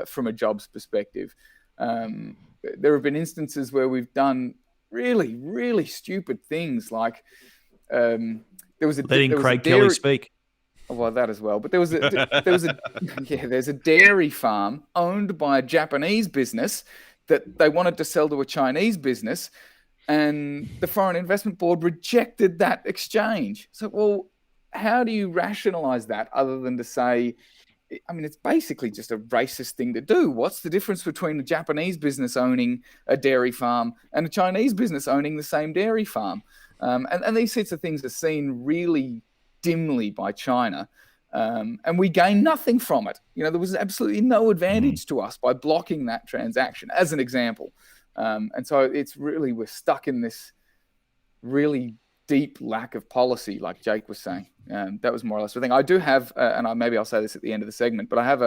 from a jobs perspective. There have been instances where we've done really, really stupid things, like letting Craig Kelly speak. Well, that as well. But there's a dairy farm owned by a Japanese business that they wanted to sell to a Chinese business, and the Foreign Investment Board rejected that exchange. So, well, how do you rationalize that other than to say, it's basically just a racist thing to do. What's the difference between a Japanese business owning a dairy farm and a Chinese business owning the same dairy farm? And these sorts of things are seen really dimly by China, and we gain nothing from it. There was absolutely no advantage to us by blocking that transaction, as an example. And so it's really, we're stuck in this really deep lack of policy, like Jake was saying. That was more or less the thing. I do have, maybe I'll say this at the end of the segment, but I have,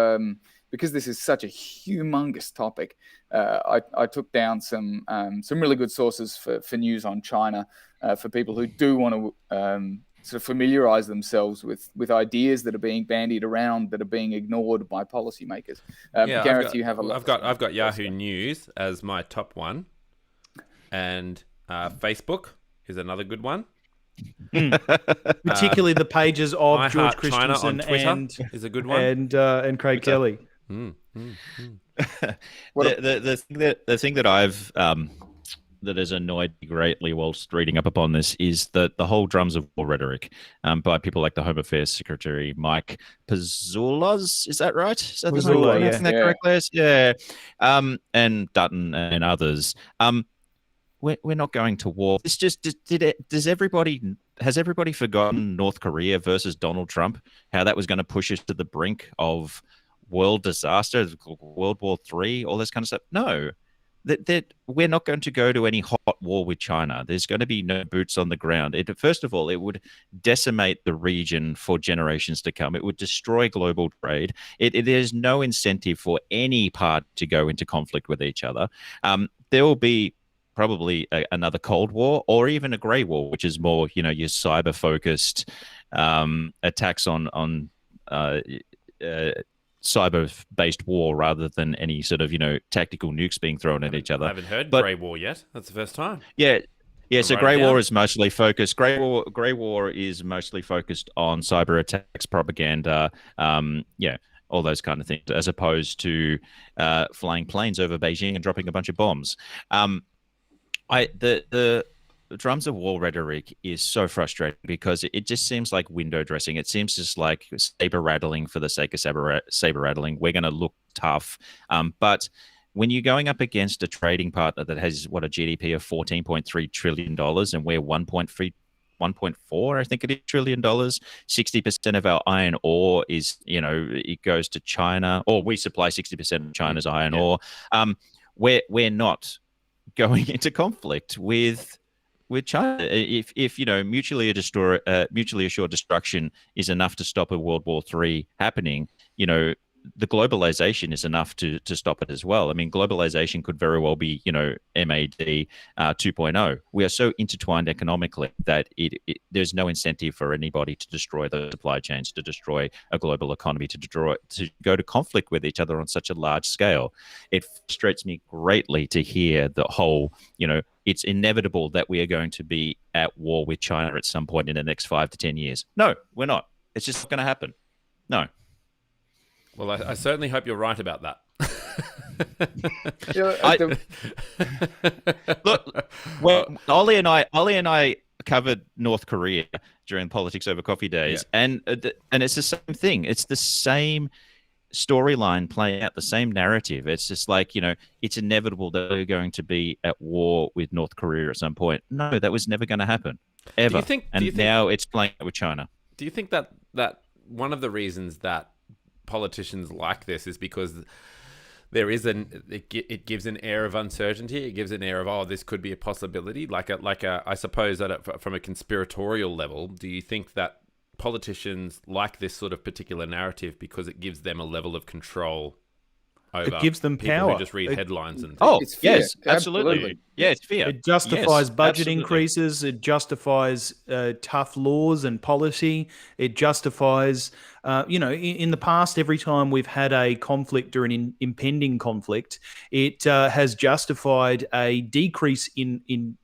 because this is such a humongous topic, I took down some really good sources for news on China, for people who do want to sort of familiarize themselves with ideas that are being bandied around, that are being ignored by policymakers. Gareth, you have a lot. I've got Yahoo News as my top one, and Facebook is another good one. Particularly the pages of George Christensen Christensen on Twitter is a good one, and Craig Kelly. The thing that I've that has annoyed me greatly whilst reading up upon this is that the whole drums of war rhetoric by people like the Home Affairs Secretary Mike Pezzulas, is that right? Is that correctly? Yeah. And Dutton and others. We're not going to war. It's just has everybody forgotten North Korea versus Donald Trump? How that was going to push us to the brink of world disaster, World War III, all this kind of stuff? No. That we're not going to go to any hot war with China. There's going to be no boots on the ground. First of all, it would decimate the region for generations to come. It would destroy global trade. There's no incentive for any part to go into conflict with each other. There will be probably another Cold War or even a Grey War, which is more, your cyber focused attacks on cyber based war rather than any sort of tactical nukes being thrown at each other. I haven't heard But Grey War yet. That's the first time. yeah. So Write it Grey War down. is mostly focused. Grey War is mostly focused on cyber attacks, propaganda, all those kind of things, as opposed to flying planes over Beijing and dropping a bunch of bombs. The drums of war rhetoric is so frustrating because it just seems like window dressing. It seems just like saber rattling for the sake of saber rattling. We're going to look tough, but when you're going up against a trading partner that has a GDP of $14.3 trillion and we're 1.4, I think it is, $trillion, 60% of our iron ore is, it goes to China, or we supply 60% of China's iron ore. We're not going into conflict with China. If mutually assured destruction is enough to stop a World War III happening, the globalization is enough to stop it as well. I mean, globalization could very well be, MAD 2.0. We are so intertwined economically that there's no incentive for anybody to destroy the supply chains, to destroy a global economy, to go to conflict with each other on such a large scale. It frustrates me greatly to hear the whole, it's inevitable that we are going to be at war with China at some point in the next 5 to 10 years. No, we're not. It's just not going to happen. No. Well, I certainly hope you're right about that. Look, Ollie and I covered North Korea during Politics Over Coffee days, and it's the same thing. It's the same storyline playing out, the same narrative. It's just like, it's inevitable that we're going to be at war with North Korea at some point. No, that was never going to happen, ever. Now it's playing out with China. Do you think that one of the reasons that politicians like this is because it gives an air of uncertainty? It gives an air of, this could be a possibility. I suppose that from a conspiratorial level, do you think that politicians like this sort of particular narrative because it gives them a level of control over it gives them people power. Who just read headlines and It's fear. Yes, absolutely. Yeah, it's fear. It justifies budget absolutely. increases. It justifies tough laws and policy. It justifies, in the past, every time we've had a conflict or an impending conflict, it has justified a decrease in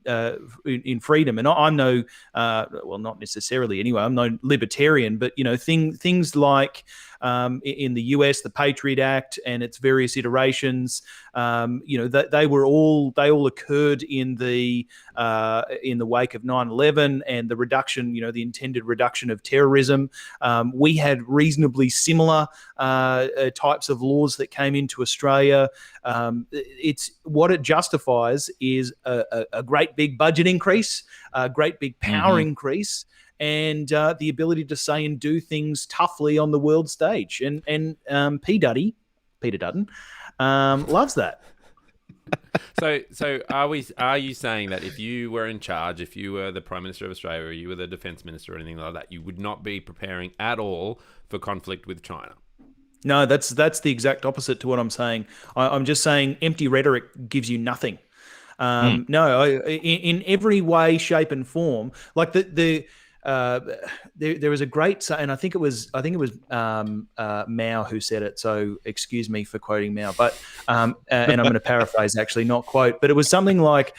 freedom. And I'm no, not necessarily anyway. I'm no libertarian, but things like in the US, the Patriot Act and its various iterations, they all occurred in the wake of 9/11 and the reduction, the intended reduction of terrorism. We had reasonably similar types of laws that came into Australia. It's what it justifies is a great big budget increase, a great big power increase, and the ability to say and do things toughly on the world stage. And Peter Dutton, loves that. So are you saying that if you were in charge, if you were the Prime Minister of Australia, or you were the Defence Minister or anything like that, you would not be preparing at all for conflict with China? No, that's the exact opposite to what I'm saying. I'm just saying empty rhetoric gives you nothing. No, in every way, shape, and form. Like there was a great, and I think it was Mao who said it. So excuse me for quoting Mao, but and I'm going to paraphrase, actually, not quote, but it was something like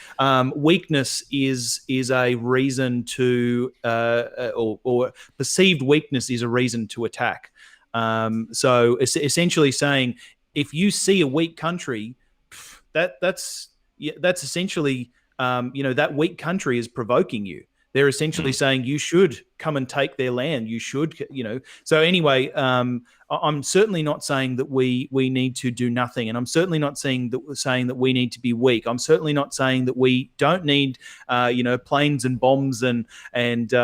weakness is a reason to or perceived weakness is a reason to attack. So it's essentially saying if you see a weak country, that's essentially that weak country is provoking you. They're essentially saying you should come and take their land. You should, So anyway, I'm certainly not saying that we need to do nothing, and I'm certainly not saying that we need to be weak. I'm certainly not saying that we don't need, planes and bombs and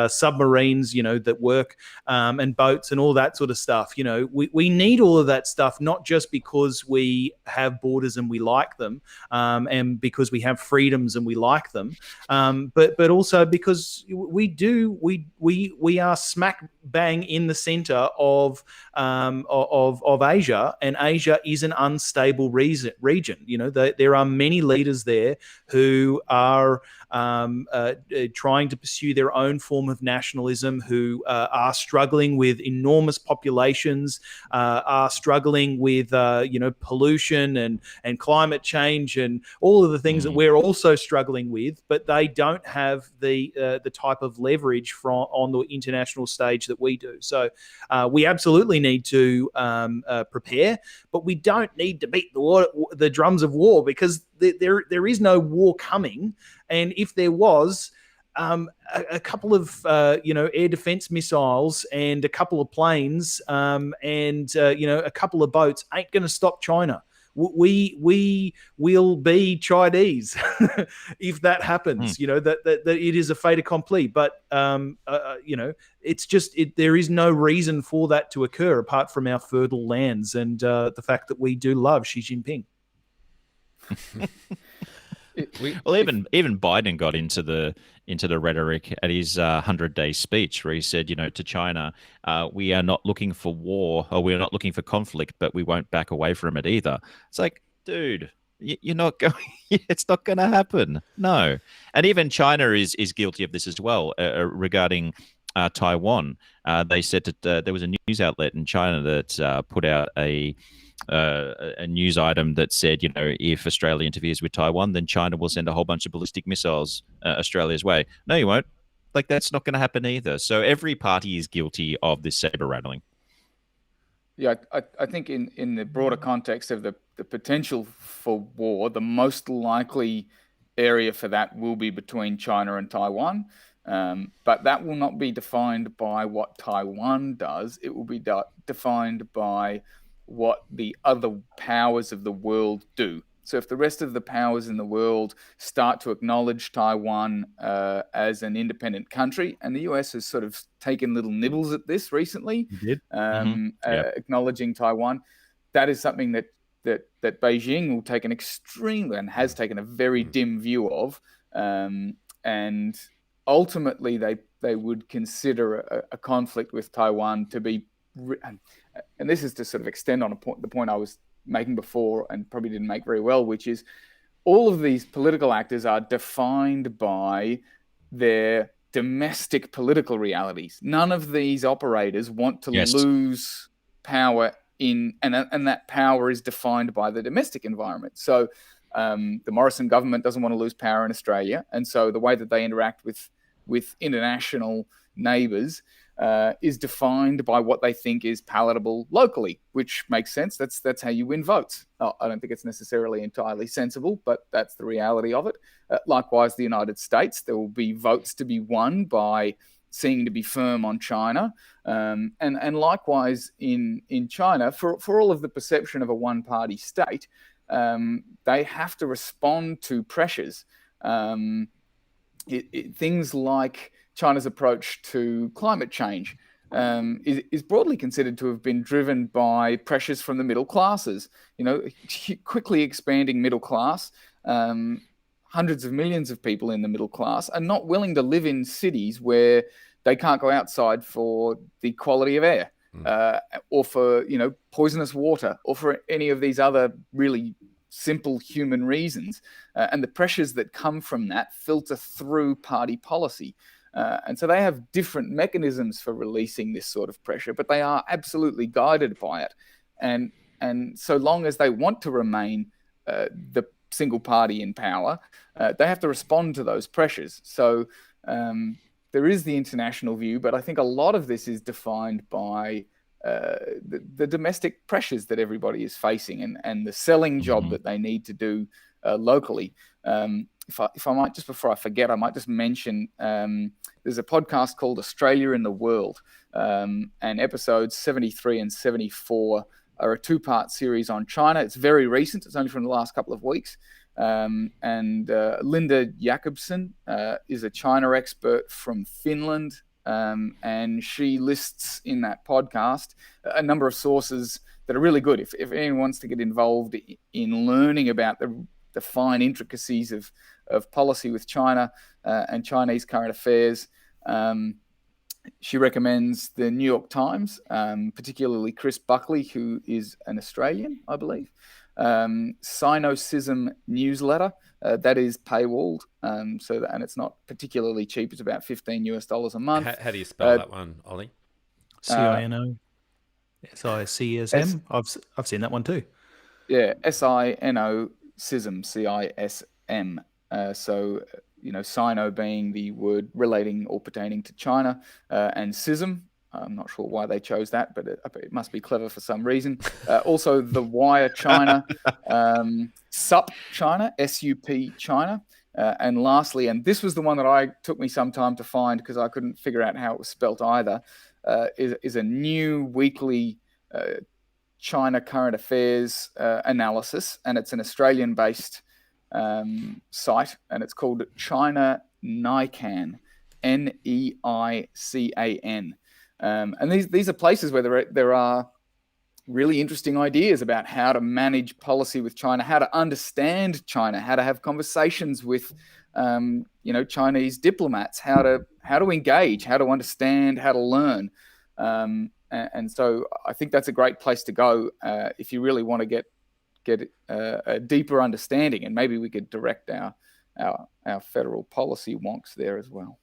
submarines, that work, and boats and all that sort of stuff. We need all of that stuff, not just because we have borders and we like them, and because we have freedoms and we like them, but also because we we are smack bang in the center of Asia, and Asia is an unstable region. You know, there are many leaders there who are trying to pursue their own form of nationalism, who are struggling with enormous populations, are struggling with pollution and climate change and all of the things that we're also struggling with, but they don't have the type of leverage on the international stage that we do. So we absolutely need to prepare, but we don't need to beat the drums of war, because there is no war coming. And if there was, a couple of air defense missiles and a couple of planes and a couple of boats ain't going to stop China. We will be Chinese if that happens. You know, that it is a fait accompli. But it's just there is no reason for that to occur apart from our fertile lands and the fact that we do love Xi Jinping. Well, even Biden got into the rhetoric at his 100-day speech, where he said, to China, we are not looking for war, or we're not looking for conflict, but we won't back away from it either. It's like, dude, you're not going. It's not going to happen. No. And even China is guilty of this as well, regarding Taiwan. They said that there was a news outlet in China that put out a news item that said, if Australia interferes with Taiwan, then China will send a whole bunch of ballistic missiles Australia's way. No, you won't. Like, that's not going to happen either. So every party is guilty of this saber rattling. Yeah, I think in the broader context of the potential for war, the most likely area for that will be between China and Taiwan. But that will not be defined by what Taiwan does. It will be defined by what the other powers of the world do. So if the rest of the powers in the world start to acknowledge Taiwan as an independent country, and the US has sort of taken little nibbles at this recently, acknowledging Taiwan, that is something that Beijing will take an extreme, and has taken a very dim view of, and ultimately they would consider a conflict with Taiwan to be, and this is to sort of extend on the point I was making before and probably didn't make very well, which is all of these political actors are defined by their domestic political realities. None of these operators want to lose power and that power is defined by the domestic environment. So the Morrison government doesn't want to lose power in Australia, and so the way that they interact with international neighbours is defined by what they think is palatable locally, which makes sense. That's how you win votes. I don't think it's necessarily entirely sensible, but that's the reality of it. Likewise, the United States, there will be votes to be won by seeming to be firm on China. And likewise in China, for all of the perception of a one-party state, they have to respond to pressures. Things like China's approach to climate change is broadly considered to have been driven by pressures from the middle classes. Quickly expanding middle class, hundreds of millions of people in the middle class are not willing to live in cities where they can't go outside for the quality of air, or for poisonous water, or for any of these other really simple human reasons. And the pressures that come from that filter through party policy. And so they have different mechanisms for releasing this sort of pressure, but they are absolutely guided by it. And so long as they want to remain the single party in power, they have to respond to those pressures. So there is the international view, but I think a lot of this is defined by the domestic pressures that everybody is facing and the selling job that they need to do locally. If I might, just before I forget, I might just mention there's a podcast called Australia in the World, and episodes 73 and 74 are a two-part series on China. It's very recent. It's only from the last couple of weeks. And Linda Jakobsen is a China expert from Finland, and she lists in that podcast a number of sources that are really good. If anyone wants to get involved in learning about the fine intricacies of policy with China and Chinese current affairs, She recommends the New York Times, particularly Chris Buckley, who is an Australian, I believe. Sinocism newsletter that is paywalled, and it's not particularly cheap. It's about $15 a month. How do you spell that one, Ollie? CINO, SICSM. I've seen that one too. Yeah, SINO CISM, CISM. So Sino being the word relating or pertaining to China, and CISM. I'm not sure why they chose that, but it must be clever for some reason. Also, The Wire China, SUP China, SUP China. And lastly, and this was the one that took me some time to find because I couldn't figure out how it was spelt either, is a new weekly China current affairs analysis, and it's an Australian-based site, and it's called China Neican, Neican. And these are places where there are really interesting ideas about how to manage policy with China, how to understand China, how to have conversations with Chinese diplomats, how to engage, how to understand, how to learn. And so I think that's a great place to go if you really want to get a deeper understanding, and maybe we could direct our federal policy wonks there as well.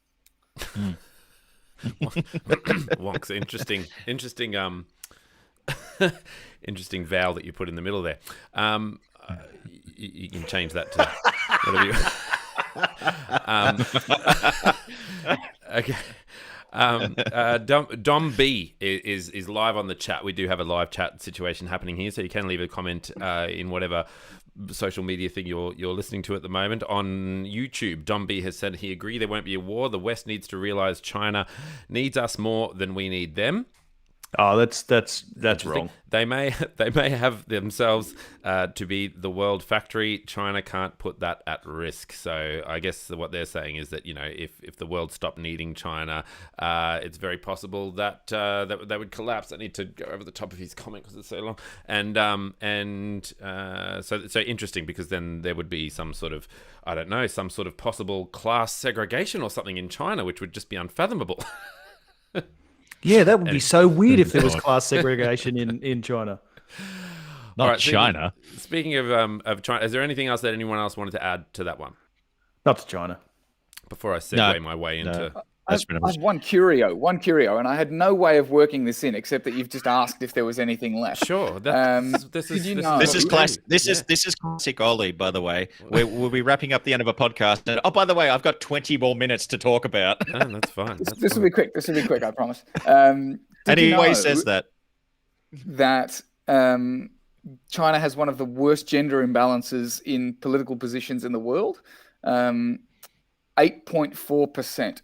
Wonks, interesting interesting vowel that you put in the middle there. You can change that to whatever you okay. Dom B is live on the chat. We do have a live chat situation happening here, so you can leave a comment in whatever social media thing you're listening to at the moment. On YouTube, Dom B has said he agrees there won't be a war. The West needs to realize China needs us more than we need them. Oh, that's wrong. They may have themselves to be the world factory. China can't put that at risk. So I guess what they're saying is that if the world stopped needing China, it's very possible that they would collapse. I need to go over the top of his comment because it's so long. So interesting, because then there would be some sort of possible class segregation or something in China, which would just be unfathomable. Yeah, that would be so weird if there was class segregation in China. Not China. Speaking of China, is there anything else that anyone else wanted to add to that one? Not to China. Before I segue my way into... I have one curio, and I had no way of working this in except that you've just asked if there was anything left. Sure. This is classic. This is classic Ollie, by the way. We'll be wrapping up the end of a podcast, and by the way, I've got 20 more minutes to talk about. Oh, that's fine. This will be quick. This will be quick, I promise. And he always says that China has one of the worst gender imbalances in political positions in the world. 8.4%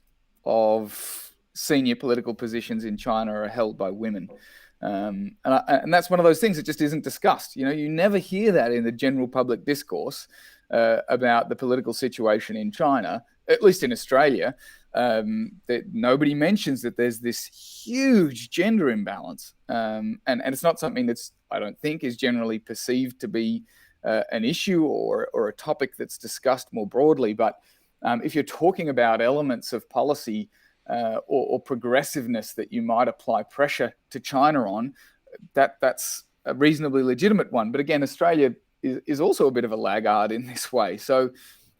of senior political positions in China are held by women. And that's one of those things that just isn't discussed. You never hear that in the general public discourse about the political situation in China, at least in Australia. That nobody mentions that there's this huge gender imbalance. And it's not something that's, I don't think, is generally perceived to be an issue or a topic that's discussed more broadly. But if you're talking about elements of policy or progressiveness that you might apply pressure to China on, that's a reasonably legitimate one. But again, Australia is also a bit of a laggard in this way. So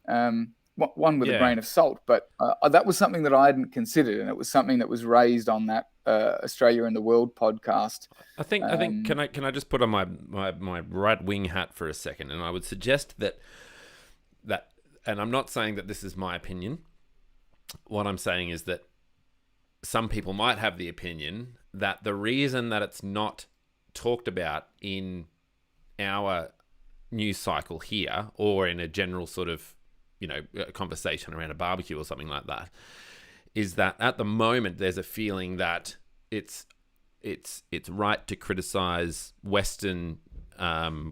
one with a grain of salt. But that was something that I hadn't considered, and it was something that was raised on that Australia in the World podcast. I think can I just put on my right wing hat for a second, and I would suggest that. And I'm not saying that this is my opinion. What I'm saying is that some people might have the opinion that the reason that it's not talked about in our news cycle here, or in a general sort of, a conversation around a barbecue or something like that, is that at the moment there's a feeling that it's right to criticize Western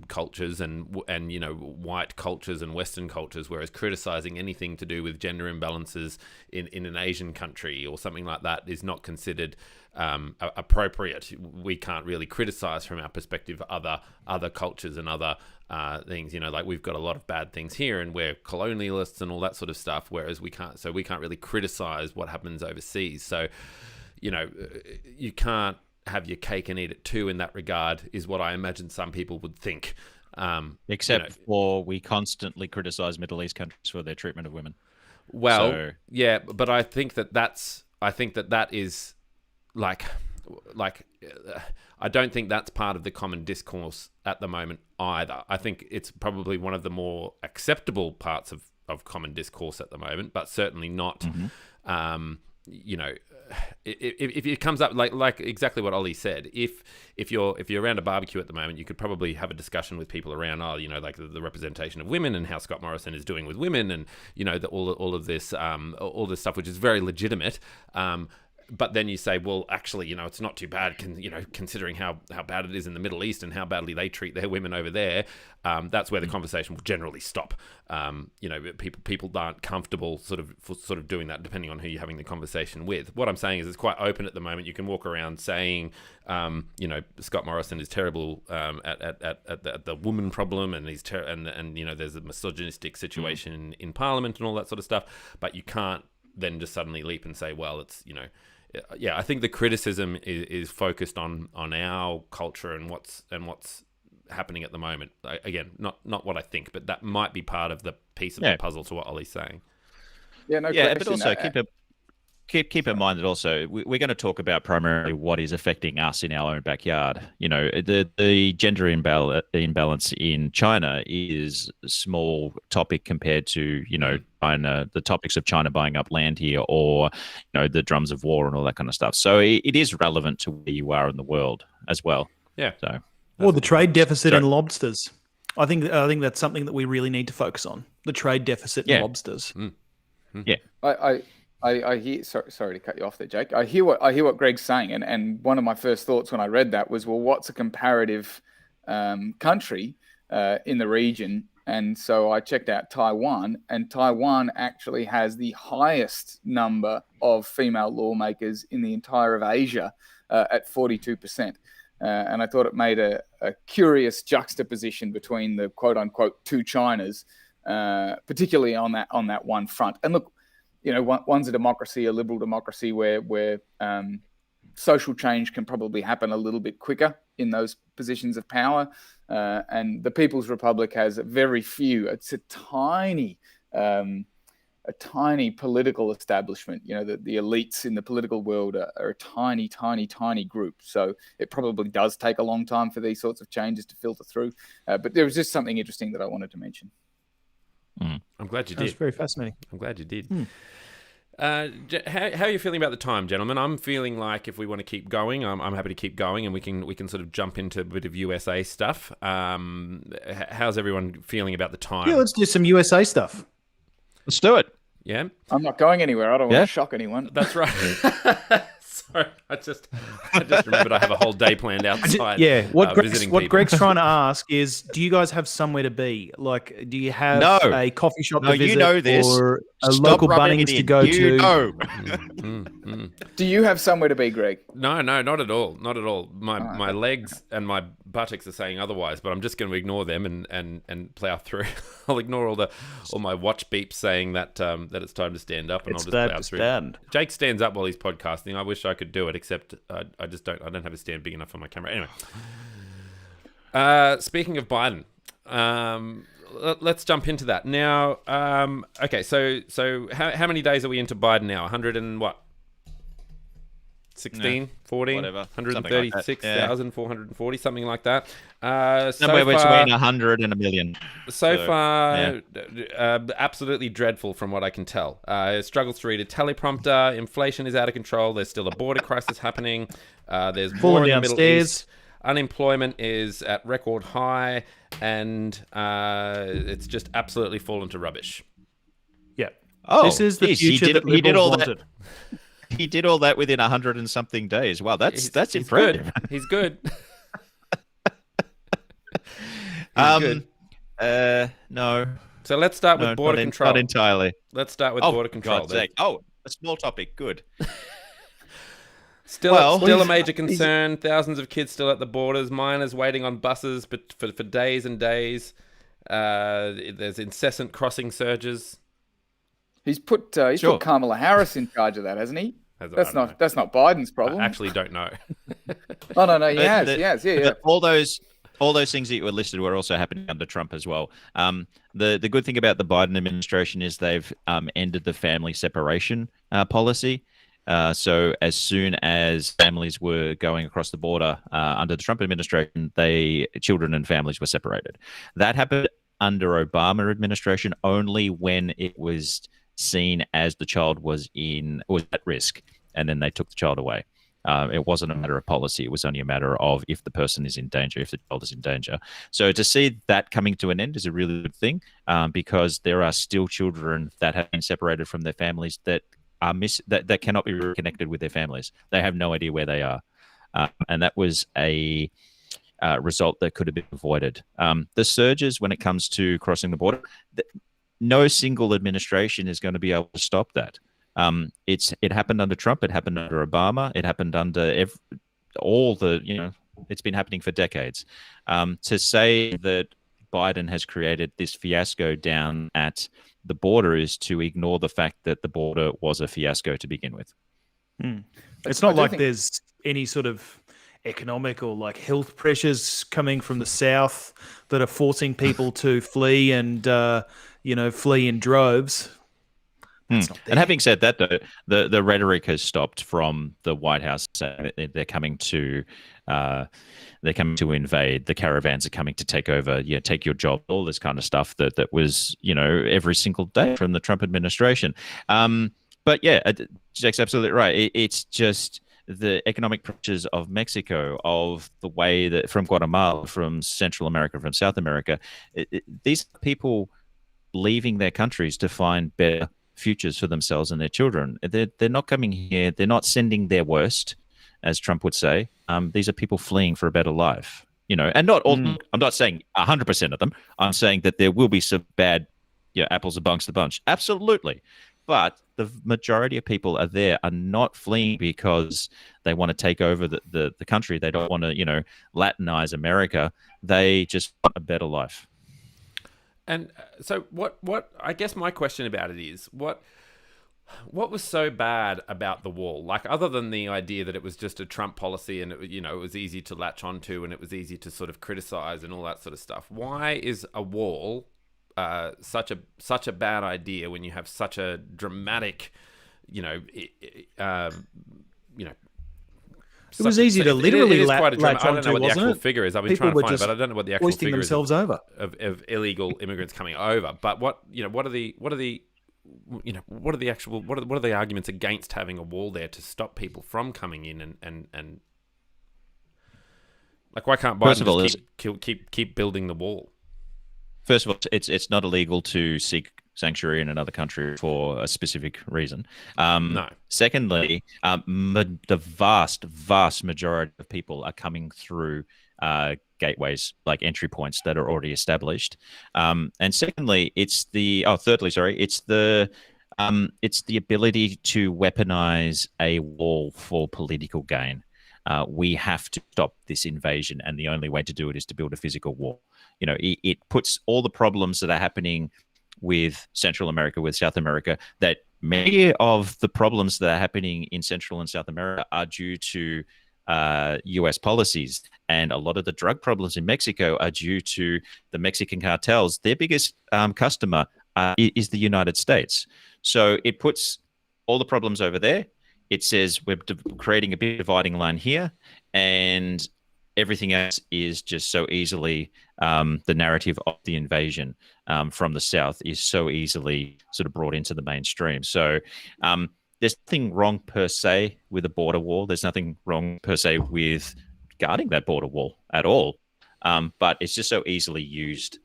cultures and white cultures and Western cultures, whereas criticizing anything to do with gender imbalances in an Asian country or something like that is not considered appropriate. We can't really criticize from our perspective other cultures and other things. Like we've got a lot of bad things here, and we're colonialists and all that sort of stuff. Whereas we can't really criticize what happens overseas. So you can't have your cake and eat it too in that regard, is what I imagine some people would think. Except for we constantly criticize Middle East countries for their treatment of women. Well, yeah, but I think that is like I don't think that's part of the common discourse at the moment either. I think it's probably one of the more acceptable parts of common discourse at the moment, but certainly not. If it comes up like exactly what Ollie said, if you're around a barbecue at the moment, you could probably have a discussion with people around, like the representation of women and how Scott Morrison is doing with women, and all of this stuff, which is very legitimate. But then you say, well, actually, it's not too bad, considering how bad it is in the Middle East and how badly they treat their women over there. That's where the conversation will generally stop. People aren't comfortable sort of doing that, depending on who you're having the conversation with. What I'm saying is it's quite open at the moment. You can walk around saying, Scott Morrison is terrible at the woman problem, and he's there's a misogynistic situation in Parliament and all that sort of stuff. But you can't then just suddenly leap and say, well, it's I think the criticism is focused on our culture and what's happening at the moment. Again, not what I think, but that might be part of the piece of the puzzle to what Ollie's saying. Yeah, no yeah, question. but also keep in mind that also we're going to talk about primarily what is affecting us in our own backyard. The gender imbalance in China is a small topic compared to China, the topics of China buying up land here, or the drums of war and all that kind of stuff. So it is relevant to where you are in the world as well. Yeah. So or the trade deficit in lobsters. I think that's something that we really need to focus on. The trade deficit in lobsters. Yeah. I hear. Sorry to cut you off there, Jake. I hear what Greg's saying, and one of my first thoughts when I read that was, well, what's a comparative country in the region? And so I checked out Taiwan, and Taiwan actually has the highest number of female lawmakers in the entire of Asia at 42%. And I thought it made a curious juxtaposition between the quote unquote two Chinas, particularly on that one front. And look, one's a democracy, a liberal democracy, where social change can probably happen a little bit quicker in those positions of power. And the People's Republic has very few. It's a tiny political establishment. The elites in the political world are a tiny, tiny, tiny group. So it probably does take a long time for these sorts of changes to filter through. But there was just something interesting that I wanted to mention. I'm glad you did. That's very fascinating. I'm glad you did. How are you feeling about the time, gentlemen? I'm feeling like if we want to keep going, I'm happy to keep going, and we can sort of jump into a bit of USA stuff. How's everyone feeling about the time? Yeah, let's do some USA stuff. Let's do it. Yeah, I'm not going anywhere. I don't want to shock anyone. That's right. Sorry, I just remembered I have a whole day planned outside. What visiting Greg's trying to ask is, do you guys have somewhere to be? Like, do you have a coffee shop to visit, this. or a Stop local rubbing Bunnings it to in. go to? Do you have somewhere to be, Greg? No, not at all. Not at all. My legs and my buttocks are saying otherwise, but I'm just going to ignore them and plow through. I'll ignore all my watch beeps saying that it's time to stand up, and I'll just plow through. Stand. Jake stands up while he's podcasting. I wish I could do it, except I just don't. I don't have a stand big enough on my camera. Anyway, speaking of Biden, let's jump into that now. Okay, so how many days are we into Biden now? 100 and what? 16, 14, whatever. 136,440, something like that. Somewhere between 100 and a million. So far, absolutely dreadful from what I can tell. Struggles to read a teleprompter. Inflation is out of control. There's still a border crisis happening. There's war in the Middle East. Unemployment is at record high, and it's just absolutely fallen to rubbish. Yeah. Oh, this is the future that Liberals wanted. He did all that within 100 and something days. Wow, that's impressive. Good. He's good. No. So let's start with border control. Not entirely. Let's start with border control. God's sake. Oh, a small topic. Good. Still a major concern. Thousands of kids still at the borders. Minors waiting on buses for days and days. There's incessant crossing surges. He's put Kamala Harris in charge of that, hasn't he? I That's don't know. not Biden's problem. I actually don't know. Oh no, he But has, yeah. All those things that were listed were also happening under Trump as well. The good thing about the Biden administration is they've ended the family separation policy. So as soon as families were going across the border under the Trump administration, children and families were separated. That happened under Obama administration only when it was seen as the child was at risk, and then they took the child away. It wasn't a matter of policy. It was only a matter of if the person is in danger, if the child is in danger. So to see that coming to an end is a really good thing, because there are still children that have been separated from their families that are that cannot be reconnected with their families. They have no idea where they are, and that was a result that could have been avoided. The surges, when it comes to crossing the border, no single administration is going to be able to stop that. It happened under Trump. It happened under Obama. It happened under it's been happening for decades. To say that Biden has created this fiasco down at the border is to ignore the fact that the border was a fiasco to begin with. It's not like there's any sort of economic or like health pressures coming from the south that are forcing people to flee and flee in droves. And having said that, though, the rhetoric has stopped from the White House saying that they're coming to invade. The caravans are coming to take over, take your job, all this kind of stuff that was, every single day from the Trump administration. But yeah, Jack's absolutely right. It's just the economic pressures of Mexico, of the way that from Guatemala, from Central America, from South America, these people leaving their countries to find better futures for themselves and their children. They're not coming here. They're not sending their worst, as Trump would say. These are people fleeing for a better life, and not all. I'm not saying 100% of them. I'm saying that there will be some bad, apples amongst the bunch. Absolutely. But the majority of people are not fleeing because they want to take over the country. They don't want to, Latinize America. They just want a better life. And so what I guess my question about it is, what was so bad about the wall? Like, other than the idea that it was just a Trump policy and it was easy to latch onto and it was easy to sort of criticize and all that sort of stuff. Why is a wall such a bad idea when you have such a dramatic, It was easy to literally latch onto, I don't know what the actual wasn't it? figure is. I've been People trying to were find it, just but I don't know what the actual hoisting figure is themselves over. of illegal immigrants coming over. But what are the arguments against having a wall there to stop people from coming in and like, why can't Biden just keep building the wall? First of all, it's not illegal to seek sanctuary in another country for a specific reason. No. Secondly, the vast majority of people are coming through gateways, like entry points that are already established. And secondly, thirdly, it's the ability to weaponize a wall for political gain. We have to stop this invasion, and the only way to do it is to build a physical wall. It puts all the problems that are happening with Central America, with South America, that many of the problems that are happening in Central and South America are due to US policies. And a lot of the drug problems in Mexico are due to the Mexican cartels. Their biggest customer is the United States. So it puts all the problems over there. It says we're creating a big dividing line here, and everything else is just so easily the narrative of the invasion from the South is so easily sort of brought into the mainstream. So there's nothing wrong per se with a border wall. There's nothing wrong per se with guarding that border wall at all. But it's just so easily used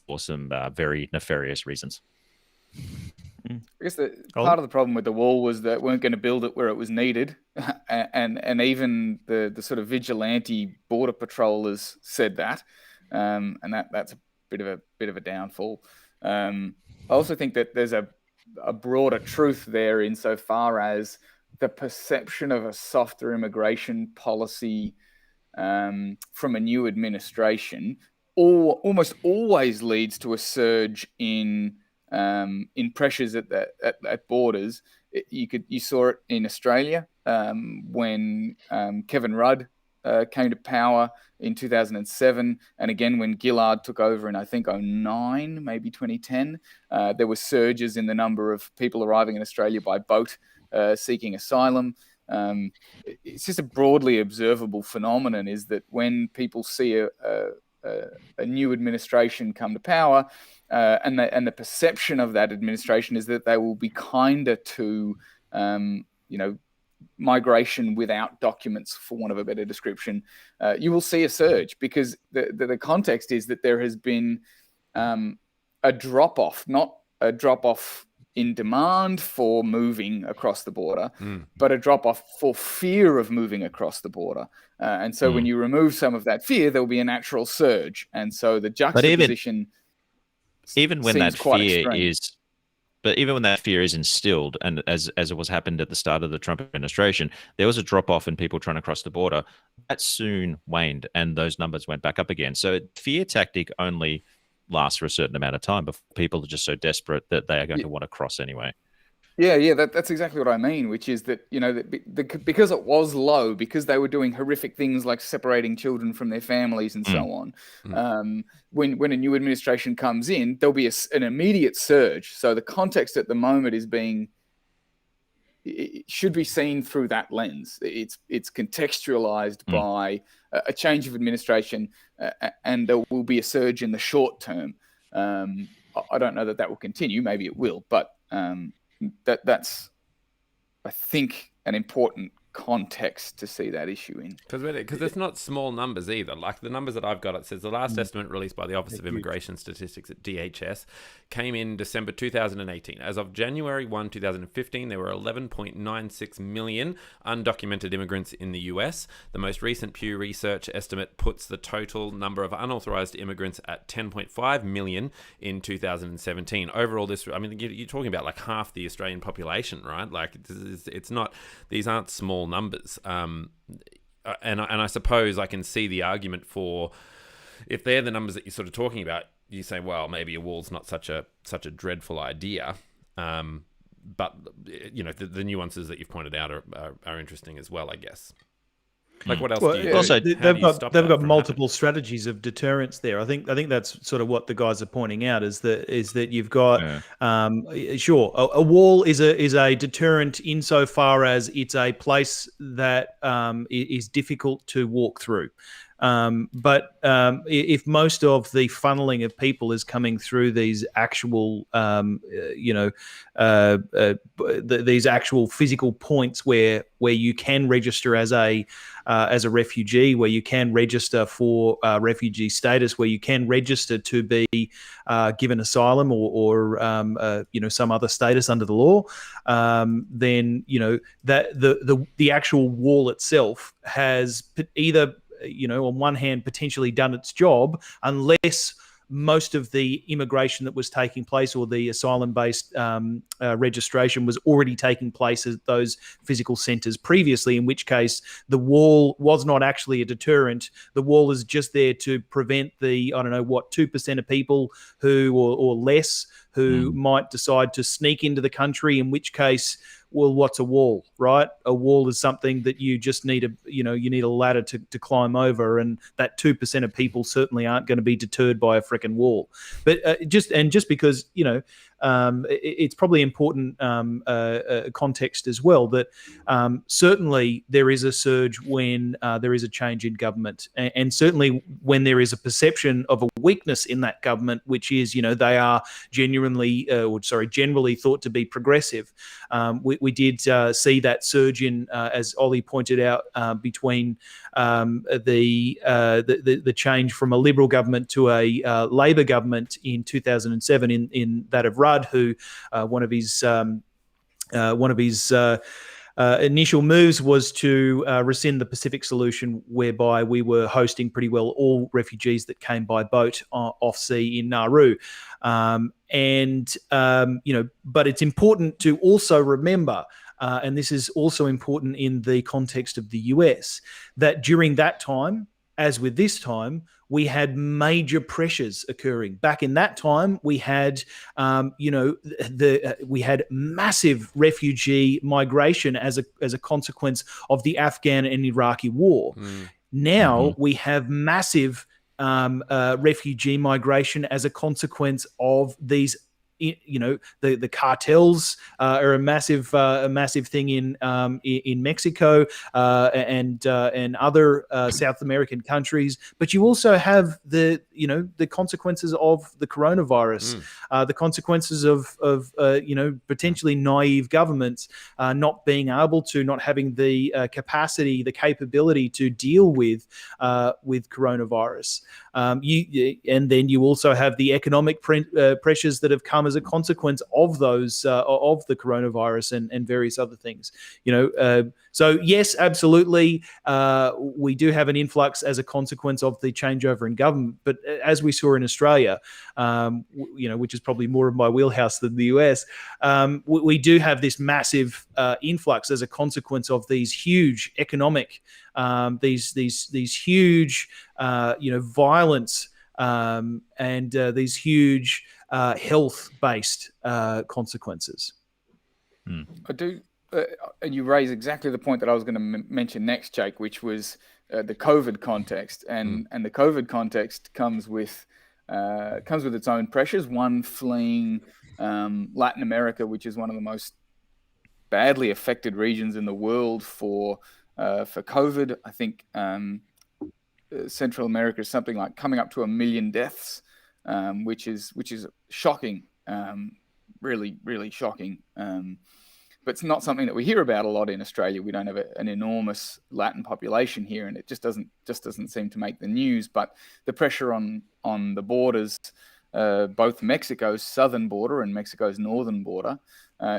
for some very nefarious reasons. I guess part of the problem with the wall was that we weren't going to build it where it was needed, and even the sort of vigilante border patrollers said that, and that's a bit of a downfall. I also think that there's a broader truth there insofar as the perception of a softer immigration policy from a new administration almost always leads to a surge in pressures at borders. You saw it in Australia when Kevin Rudd came to power in 2007, and again when Gillard took over in I think 2009, maybe 2010. There were surges in the number of people arriving in Australia by boat seeking asylum. It's just a broadly observable phenomenon, is that when people see a new administration come to power, and the perception of that administration is that they will be kinder to migration without documents, for want of a better description, you will see a surge, because the context is that there has been a drop-off, not a drop-off in demand for moving across the border, but a drop-off for fear of moving across the border. And so when you remove some of that fear, there will be a natural surge. And so the juxtaposition even when seems that quite fear extreme. But even when that fear is instilled, and as it was happened at the start of the Trump administration, there was a drop-off in people trying to cross the border. That soon waned, and those numbers went back up again. So fear tactic only lasts for a certain amount of time before people are just so desperate that they are going to want to cross anyway. Yeah, that's exactly what I mean, which is that, because it was low, because they were doing horrific things like separating children from their families and so on, when a new administration comes in, there'll be an immediate surge. So the context at the moment it should be seen through that lens. It's contextualized by a change of administration, and there will be a surge in the short term. I don't know that will continue. Maybe it will, but that's, I think, an important context to see that issue in. Because it's not small numbers either. Like the numbers that I've got, it says the last estimate released by the Office of Immigration Statistics at DHS came in December 2018. As of January 1, 2015, there were 11.96 million undocumented immigrants in the US. The most recent Pew Research estimate puts the total number of unauthorized immigrants at 10.5 million in 2017. Overall, you're talking about like half the Australian population, right? Like it's not, these aren't small numbers. And I suppose I can see the argument for, if they're the numbers that you're sort of talking about, you say, well, maybe a wall's not such a dreadful idea. But the nuances that you've pointed out are interesting as well, I guess. Like, what else do you do? Also, they've got multiple happening? strategies of deterrence there. I think that's sort of what the guys are pointing out, is that you've got sure, a wall is a deterrent insofar as it's a place that is difficult to walk through. But if most of the funneling of people is coming through these actual, these actual physical points where you can register as a refugee, where you can register for refugee status, where you can register to be given asylum or some other status under the law, then that the actual wall itself has either on one hand, potentially done its job, unless most of the immigration that was taking place, or the asylum-based registration, was already taking place at those physical centres previously, in which case the wall was not actually a deterrent. The wall is just there to prevent the, 2% of people or less who might decide to sneak into the country, in which case, well, what's a wall, right? A wall is something that you just need you need a ladder to climb over, and that 2% of people certainly aren't going to be deterred by a frickin' wall. But just because, it's probably important context as well, that certainly there is a surge when there is a change in government, and certainly when there is a perception of a weakness in that government, which is, they are generally thought to be progressive. We did see that surge in, as Ollie pointed out, between the change from a Liberal government to a Labor government in 2007 in that of Rudd, who one of his initial moves was to rescind the Pacific solution, whereby we were hosting pretty well all refugees that came by boat off sea in Nauru. But it's important to also remember, and this is also important in the context of the US, that during that time, as with this time, we had major pressures occurring. Back in that time, we had, we had massive refugee migration as a consequence of the Afghan and Iraqi war. Now we have massive refugee migration as a consequence of these. The cartels are a massive thing in Mexico and other South American countries. But you also have the consequences of the coronavirus, the consequences of potentially naive governments not being able to, not having the capacity, the capability to deal with coronavirus. And then you also have the economic pressures that have come as a consequence of those of the coronavirus and various other things. So yes, absolutely, we do have an influx as a consequence of the changeover in government. But as we saw in Australia, which is probably more of my wheelhouse than the US, we do have this massive influx as a consequence of these huge economic, these huge, violence and these huge health-based consequences. I do, and you raise exactly the point that I was going to mention next, Jake, which was the COVID context, and the COVID context comes with its own pressures. One, fleeing Latin America, which is one of the most badly affected regions in the world for COVID. I think Central America is something like coming up to 1 million deaths, which is shocking, really, really shocking. But it's not something that we hear about a lot in Australia. We don't have an enormous Latin population here, and it just doesn't seem to make the news. But the pressure on the borders, both Mexico's southern border and Mexico's northern border,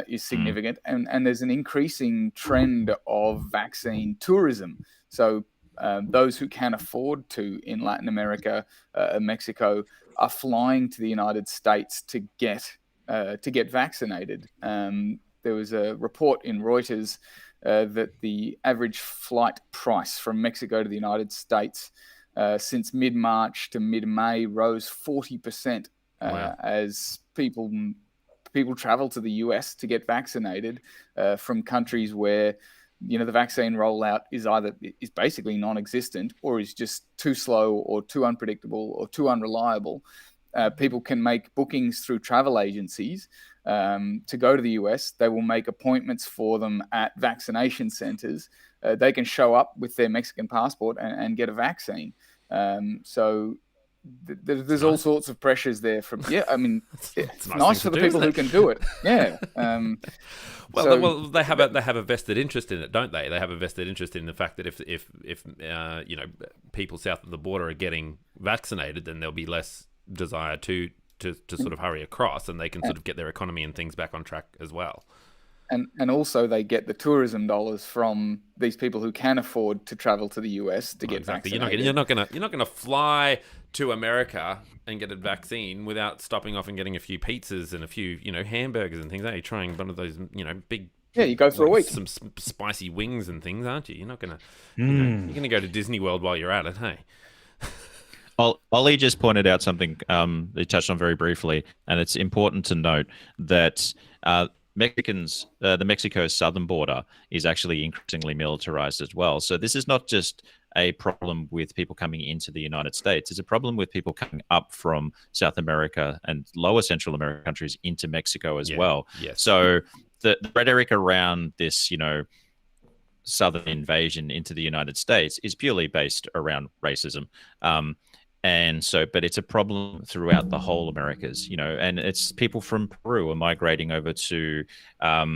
is significant, and there's an increasing trend of vaccine tourism. So those who can afford to in Latin America, Mexico, are flying to the United States to get vaccinated. There was a report in Reuters that the average flight price from Mexico to the United States since mid-March to mid-May rose 40% as people travel to the US to get vaccinated from countries where the vaccine rollout is basically non-existent, or is just too slow or too unpredictable or too unreliable. People can make bookings through travel agencies to go to the US. They will make appointments for them at vaccination centers. They can show up with their Mexican passport and get a vaccine. So there's all sorts of pressures there. It's nice for the people who can do it. Yeah. Well, they have a vested interest in it, don't they? They have a vested interest in the fact that if people south of the border are getting vaccinated, then there'll be less desire to sort of hurry across, and they can sort of get their economy and things back on track as well. And also they get the tourism dollars from these people who can afford to travel to the US to get vaccinated. You're not gonna fly to America and get a vaccine without stopping off and getting a few pizzas and a few hamburgers and things. Are you trying one of those big? Yeah, you go for a week. Some spicy wings and things, aren't you? You're not gonna you're gonna go to Disney World while you're at it, hey? Ollie just pointed out something he touched on very briefly, and it's important to note that the Mexico's southern border is actually increasingly militarized as well. So this is not just a problem with people coming into the United States. It's a problem with people coming up from South America and lower Central American countries into Mexico as well. Yes. So the rhetoric around this, southern invasion into the United States is purely based around racism. But it's a problem throughout the whole Americas, and it's people from Peru are migrating over to, I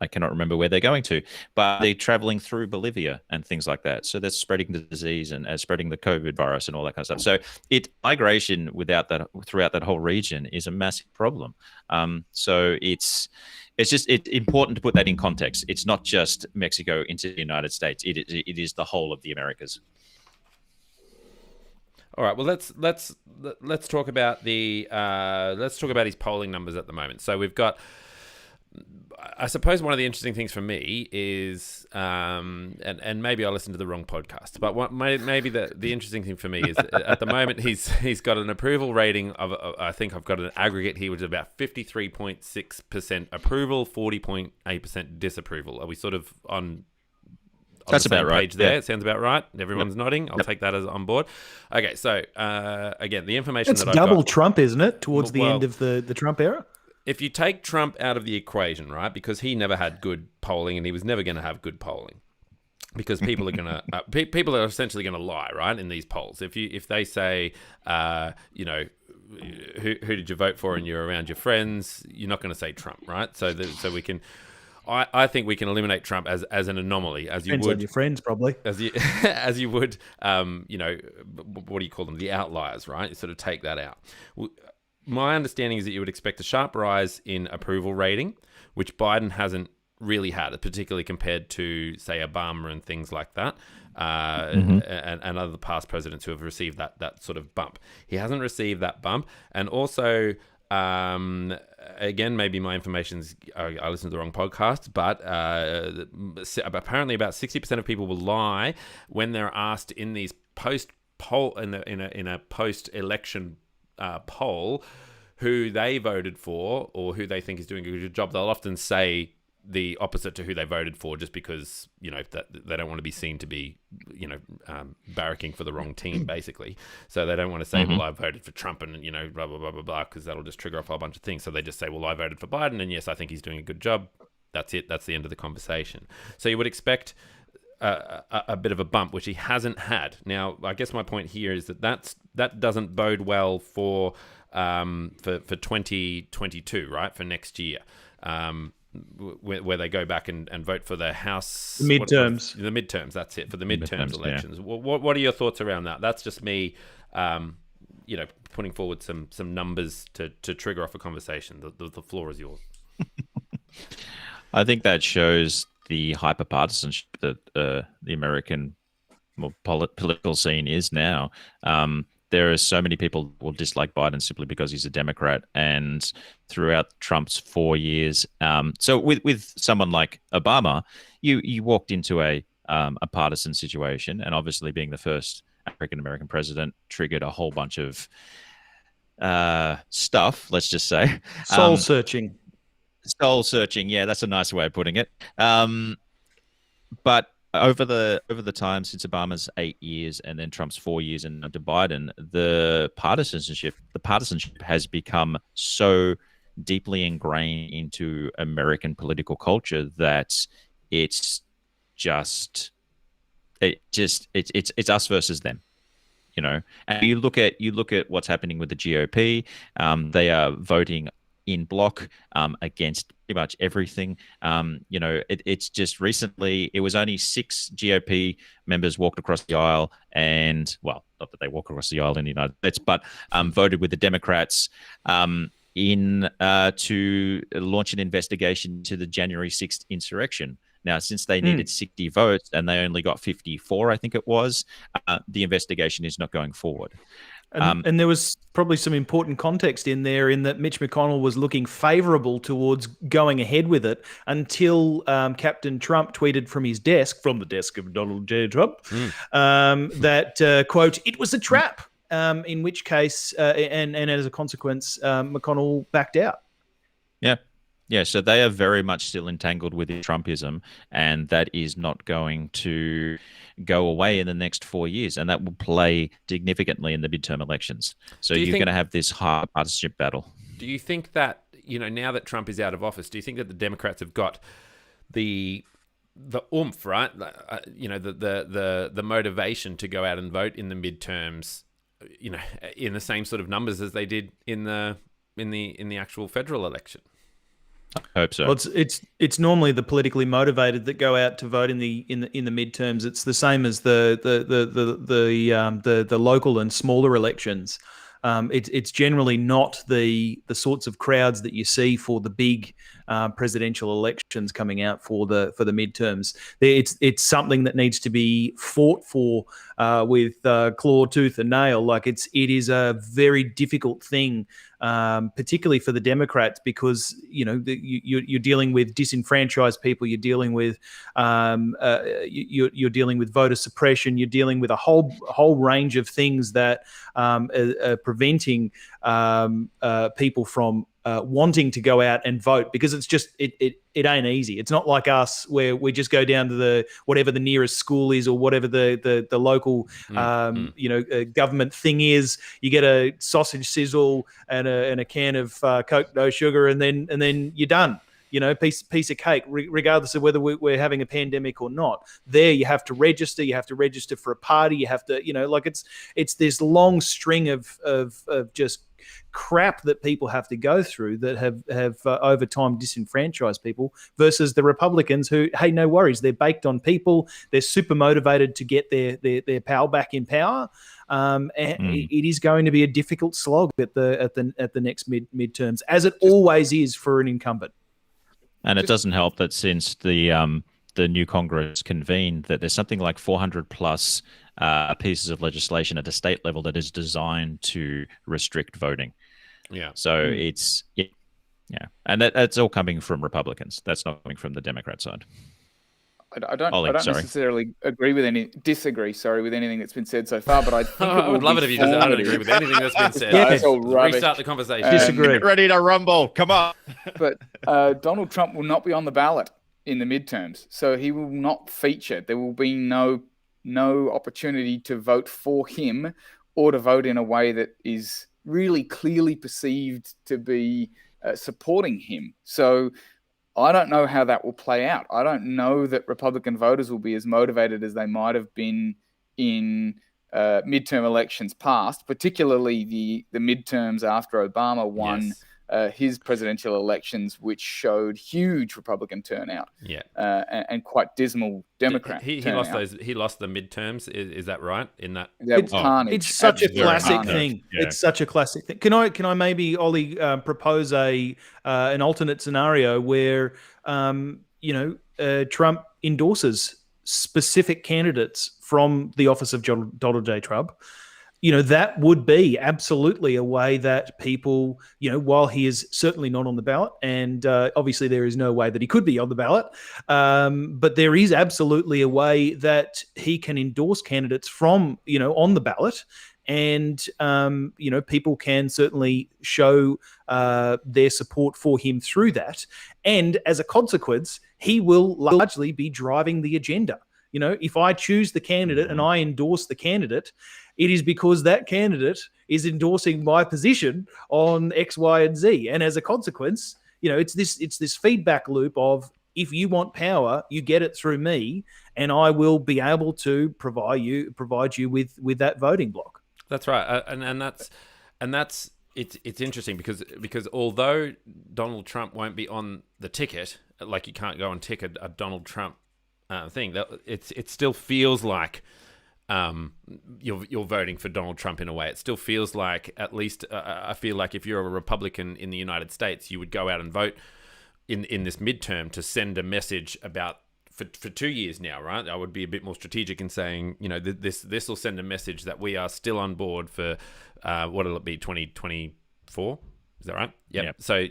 cannot remember where they're going to, but they're traveling through Bolivia and things like that. So that's spreading the disease and spreading the COVID virus and all that kind of stuff. So migration throughout that whole region is a massive problem. So it's important to put that in context. It's not just Mexico into the United States. It is the whole of the Americas. All right. Well, let's talk about his polling numbers at the moment. So we've got I suppose one of the interesting things for me is, and maybe I listened to the wrong podcast, but maybe the interesting thing for me is at the moment he's got an approval rating of I think I've got an aggregate here which is about 53.6% approval, 40.8% disapproval. Are we sort of on That's the same about right. page there? Yeah. It sounds about right. Everyone's nodding. I'll take that as on board. Okay, so again, the information It's that double I've got, Trump, isn't it? Towards the Well, end of the Trump era. if you take Trump out of the equation, right, because he never had good polling and he was never going to have good polling, because people are going to people are essentially going to lie, right, in these polls. If they say, you know, who did you vote for and you're around your friends, you're not going to say Trump, right? So we can. I think we can eliminate Trump as an anomaly, as you Depends would on your friends, probably. as you would, you know, what do you call them? The outliers, right? You sort of take that out. My understanding is that you would expect a sharp rise in approval rating, which Biden hasn't really had, particularly compared to, say, Obama and things like that, and other past presidents who have received that sort of bump. He hasn't received that bump, and also. Again, maybe my information's I listened to the wrong podcast, but apparently about 60% of people will lie when they're asked in these post-poll in a post-election poll who they voted for or who they think is doing a good job. They'll often say the opposite to who they voted for, just because, you know, that they don't want to be seen to be, you know, barracking for the wrong team, basically. So they don't want to say, well, I voted for Trump and, you know, blah, blah, blah, blah, blah, because that'll just trigger off a whole bunch of things. So they just say, well, I voted for Biden and yes, I think he's doing a good job. That's it. That's the end of the conversation. So you would expect a bit of a bump, which he hasn't had. Now, I guess my point here is that doesn't bode well for 2022, right? For next year. Where they go back and vote for the House Midterms. The midterms. That's it, for the midterms elections. Yeah. What are your thoughts around that? That's just me, you know, putting forward some numbers to trigger off a conversation. The floor is yours. I think that shows the hyper-partisanship that the American political scene is now. There are so many people who will dislike Biden simply because he's a Democrat. And throughout Trump's 4 years, so with someone like Obama, you walked into a partisan situation, and obviously being the first African American president triggered a whole bunch of stuff. Let's just say Soul searching. Soul searching. Yeah, that's a nice way of putting it. But over the time since Obama's 8 years and then Trump's 4 years and under Biden, the partisanship has become so deeply ingrained into American political culture that it's us versus them. You know, and you look at what's happening with the GOP. They are voting in block against pretty much everything. You know, it's just recently, it was only 6 GOP members walked across the aisle and, well, not that they walk across the aisle in the United States, but voted with the Democrats to launch an investigation to the January 6th insurrection. Now, since they needed 60 votes and they only got 54, I think it was, the investigation is not going forward. And there was probably some important context in there in that Mitch McConnell was looking favorable towards going ahead with it until Captain Trump tweeted from his desk, from the desk of Donald J. Trump, that, quote, it was a trap, in which case, and as a consequence, McConnell backed out. Yeah. Yeah, so they are very much still entangled with Trumpism, and that is not going to go away in the next 4 years, and that will play significantly in the midterm elections. So you're going to have this hard partisanship battle. Do you think that, you know, now that Trump is out of office, do you think that the Democrats have got the oomph, right? You know, the motivation to go out and vote in the midterms, you know, in the same sort of numbers as they did in the actual federal election? I hope so. Well, it's normally the politically motivated that go out to vote in the midterms. It's the same as the local and smaller elections. It's generally not the sorts of crowds that you see for the big presidential elections coming out for the midterms. It's something that needs to be fought for with claw, tooth, and nail. Like it is a very difficult thing particularly for the Democrats, because you're dealing with disenfranchised people, you're dealing with you're dealing with voter suppression, you're dealing with a whole range of things that are preventing people from wanting to go out and vote, because it's just it ain't easy. It's not like us where we just go down to whatever the nearest school is, or whatever the local government thing is. You get a sausage sizzle and a can of Coke, no sugar, and then you're done. Piece of cake, regardless of whether we're having a pandemic or not. There, you have to register. You have to register for a party. You have to, it's this long string of just crap that people have to go through that have over time disenfranchised people, versus the Republicans who, hey, no worries, they're baked on people. They're super motivated to get their pal back in power. And it is going to be a difficult slog at the next midterms, as it always is for an incumbent. And it doesn't help that since the new Congress convened, that there's something like 400 plus pieces of legislation at the state level that is designed to restrict voting. Yeah. So it's and that's all coming from Republicans. That's not coming from the Democrat side. I don't necessarily disagree with anything that's been said so far, but I think I would love it if you just don't agree with anything that's been said. That's all rubbish. Restart the conversation. Disagree. Get ready to rumble. Come on. But Donald Trump will not be on the ballot in the midterms, so he will not feature. There will be no opportunity to vote for him or to vote in a way that is really clearly perceived to be supporting him. So I don't know how that will play out. I don't know that Republican voters will be as motivated as they might have been in midterm elections past, particularly the midterms after Obama won his presidential elections, which showed huge Republican turnout. And quite dismal Democrat. He lost those. He lost the midterms. Is that right? In that, it's such a classic thing. Yeah. It's such a classic thing. Can I maybe, Ollie, propose an alternate scenario where Trump endorses specific candidates from the office of Donald J. Trump? That would be absolutely a way that people, while he is certainly not on the ballot, and obviously there is no way that he could be on the ballot, but there is absolutely a way that he can endorse candidates from, on the ballot. And, people can certainly show their support for him through that. And as a consequence, he will largely be driving the agenda. If I choose the candidate and I endorse the candidate, it is because that candidate is endorsing my position on X, Y, and Z. And as a consequence, it's this feedback loop of, if you want power, you get it through me, and I will be able to provide you with that voting block. That's right, and that's it's interesting because although Donald Trump won't be on the ticket, like you can't go and tick a Donald Trump thing, it still feels like you're voting for Donald Trump in a way. It still feels like, at least I feel like if you're a Republican in the United States, you would go out and vote in this midterm to send a message about for 2 years now, right? I would be a bit more strategic in saying, this will send a message that we are still on board for what'll it be, 2024? Is that right? Yep. So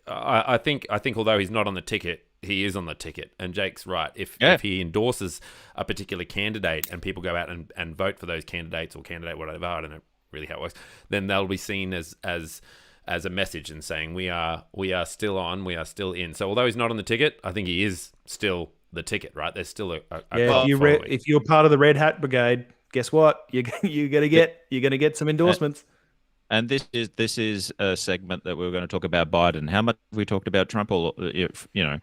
I think although he's not on the ticket, he is on the ticket, and Jake's right. If he endorses a particular candidate and people go out and vote for those candidates or candidate whatever, I don't know really how it works, then they'll be seen as a message and saying we are still on, we are still in. So although he's not on the ticket, I think he is still the ticket, right? There's still a if you're part of the Red Hat Brigade, guess what? You're gonna get some endorsements. And this is a segment that we're going to talk about Biden. How much have we talked about Trump? Or he's on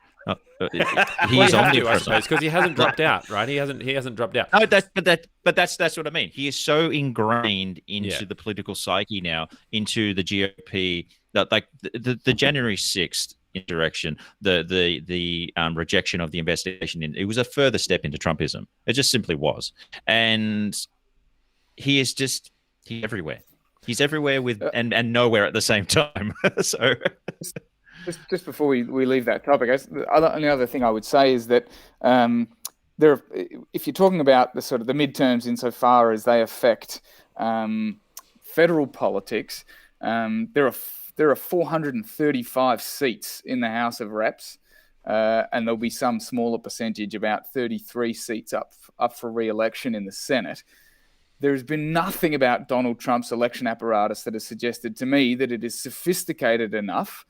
I suppose, because he hasn't dropped out, right? He hasn't dropped out. No, that's what I mean. He is so ingrained into the political psyche now, into the GOP, that like the January 6th insurrection, the rejection of the investigation, it was a further step into Trumpism. It just simply was, and he's everywhere. He's everywhere and nowhere at the same time. So, just before we leave that topic, the only other thing I would say is that if you're talking about the sort of the midterms insofar as they affect federal politics, There are 435 seats in the House of Reps, and there'll be some smaller percentage, about 33 seats up for re-election in the Senate. There has been nothing about Donald Trump's election apparatus that has suggested to me that it is sophisticated enough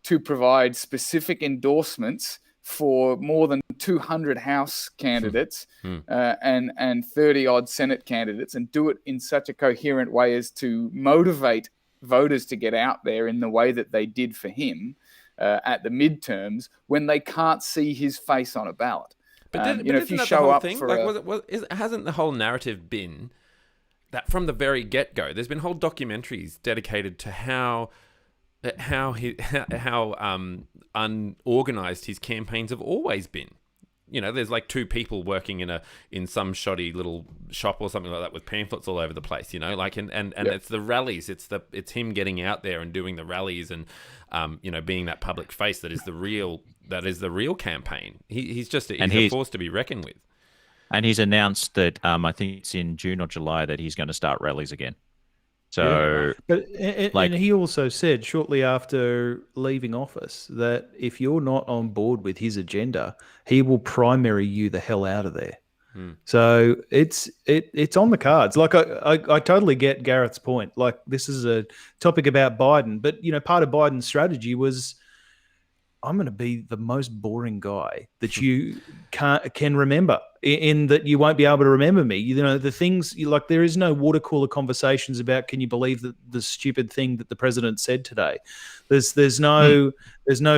to provide specific endorsements for more than 200 House candidates and 30-odd Senate candidates, and do it in such a coherent way as to motivate voters to get out there in the way that they did for him at the midterms when they can't see his face on a ballot. But if you show up for hasn't the whole narrative been that from the very get-go, there's been whole documentaries dedicated to how unorganized his campaigns have always been. There's like two people working in some shoddy little shop or something like that with pamphlets all over the place. And it's the rallies. It's him getting out there and doing the rallies and being that public face that is the real campaign. He's a force to be reckoned with. And he's announced that I think it's in June or July that he's going to start rallies again. So, but and he also said shortly after leaving office that if you're not on board with his agenda, he will primary you the hell out of there. So it's on the cards. Like I totally get Gareth's point. Like, this is a topic about Biden, but part of Biden's strategy was, I'm going to be the most boring guy that you can remember, in that you won't be able to remember me. The things there is no water cooler conversations about, can you believe the stupid thing that the president said today? There's no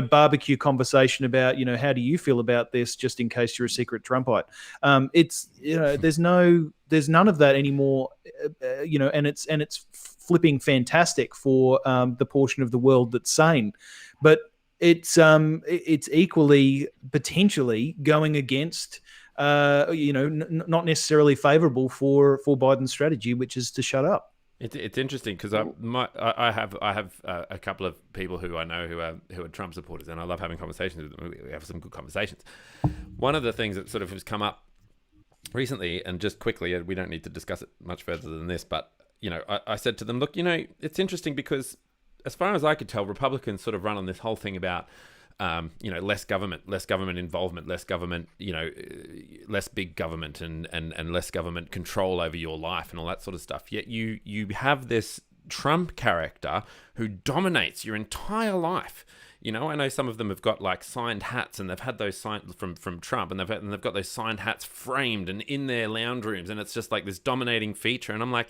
barbecue conversation about, how do you feel about this, just in case you're a secret Trumpite. There's none of that anymore. And it's flipping fantastic for the portion of the world that's sane, but it's equally potentially going against, not necessarily favourable for Biden's strategy, which is to shut up. It's interesting because I have a couple of people who I know who are Trump supporters, and I love having conversations with them. We have some good conversations. One of the things that sort of has come up recently, and just quickly, we don't need to discuss it much further than this, but I said to them, look, it's interesting because, as far as I could tell, Republicans sort of run on this whole thing about, less government involvement, less government, less big government and less government control over your life and all that sort of stuff. Yet you have this Trump character who dominates your entire life. I know some of them have got like signed hats, and they've had those signed from Trump, and they've got those signed hats framed and in their lounge rooms, and it's just like this dominating feature. And I'm like,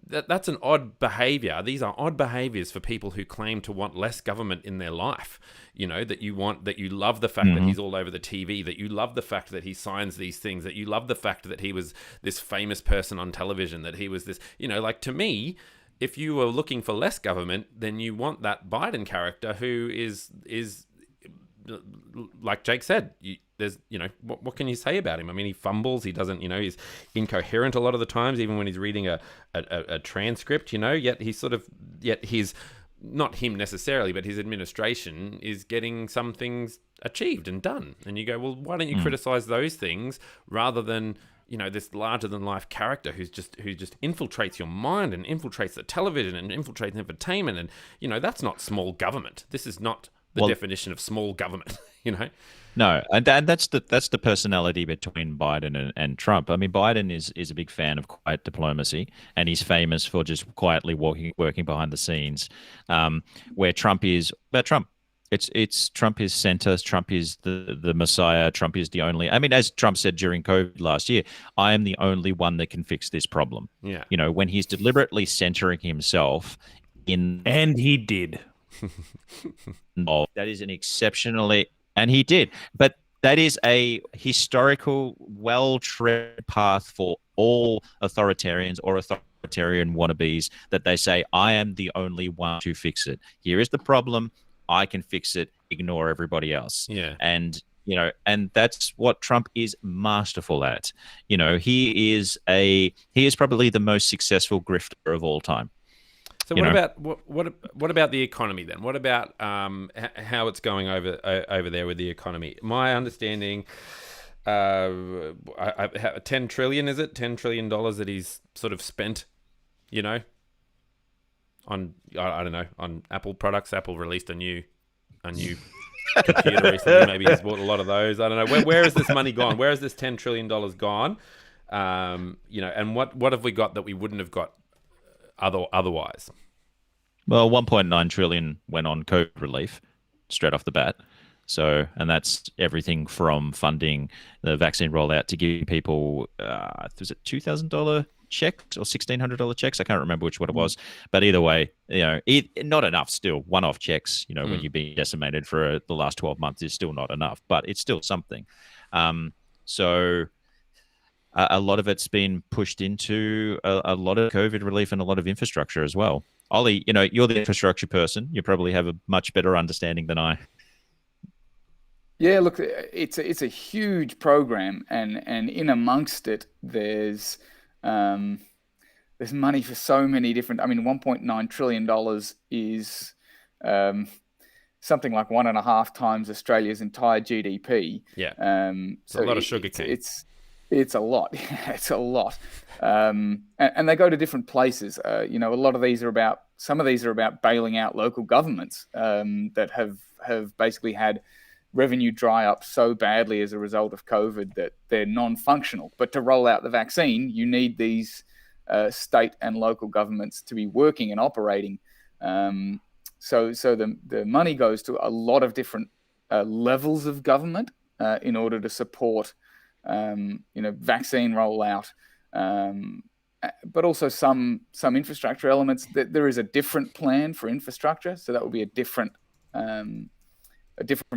that's an odd behavior. These are odd behaviors for people who claim to want less government in their life. That you love the fact that he's all over the TV, that you love the fact that he signs these things, that you love the fact that he was this famous person on television, that he was this, to me, if you were looking for less government, then you want that Biden character who is like Jake said, what can you say about him? I mean, he fumbles, he doesn't, he's incoherent a lot of the times, even when he's reading a transcript, yet he's not him necessarily, but his administration is getting some things achieved and done. And you go, well, why don't you criticize those things rather than, this larger than life character who just infiltrates your mind and infiltrates the television and infiltrates entertainment. And, that's not small government. This is not the definition of small government, No, and that's the personality between Biden and Trump. I mean, Biden is a big fan of quiet diplomacy, and he's famous for just quietly working behind the scenes. Where Trump is Trump. It's Trump is center. Trump is the messiah. Trump is the only. I mean, as Trump said during COVID last year, I am the only one that can fix this problem. Yeah, when he's deliberately centering himself in, and he did. That is an exceptionally. And he did. But that is a historical, well-tread path for all authoritarians or authoritarian wannabes, that they say, I am the only one to fix it. Here is the problem. I can fix it. Ignore everybody else. Yeah. And, and that's what Trump is masterful at. He is probably the most successful grifter of all time. So what about the economy then? What about how it's going over there with the economy? My understanding, $10 trillion, is it $10 trillion that he's sort of spent, I don't know, on Apple products. Apple released a new computer recently. Maybe he's bought a lot of those. I don't know. Where has this money gone? Where has this $10 trillion gone? And what have we got that we wouldn't have got otherwise? Well, 1.9 trillion went on COVID relief straight off the bat. So, and that's everything from funding the vaccine rollout to giving people, was it $2,000 checks or $1,600 checks? I can't remember which one it was. But either way, not enough still. One-off checks, when you've been decimated for the last 12 months is still not enough, but it's still something. So a lot of it's been pushed into a lot of COVID relief and a lot of infrastructure as well. Ollie, you're the infrastructure person. You probably have a much better understanding than I. Yeah, look, it's a huge program, and in amongst it, there's money for so many different. I mean, $1.9 trillion is something like 1.5 times Australia's entire GDP. Yeah, so a lot of sugar cane. It's a lot. It's a lot, and they go to different places. A lot of these are about. Some of these are about bailing out local governments that have basically had revenue dry up so badly as a result of COVID that they're non-functional. But to roll out the vaccine, you need these state and local governments to be working and operating. So the money goes to a lot of different levels of government in order to support, vaccine rollout, but also some infrastructure elements. There is a different plan for infrastructure, so that will be a different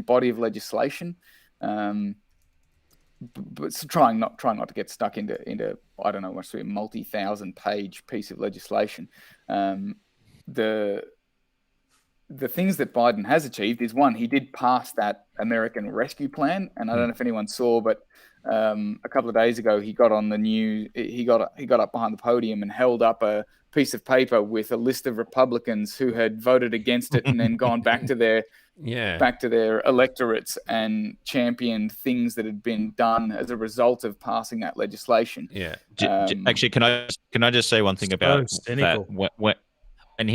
body of legislation, but trying not to get stuck into I don't know, what's a multi-thousand-page piece of legislation. The things that Biden has achieved is, one, he did pass that American Rescue Plan, and I don't know if anyone saw, but a couple of days ago he got on the news. He got up behind the podium and held up a piece of paper with a list of Republicans who had voted against it and then gone back to their electorates and championed things that had been done as a result of passing that legislation. Yeah. Actually, can I just say one thing about that? And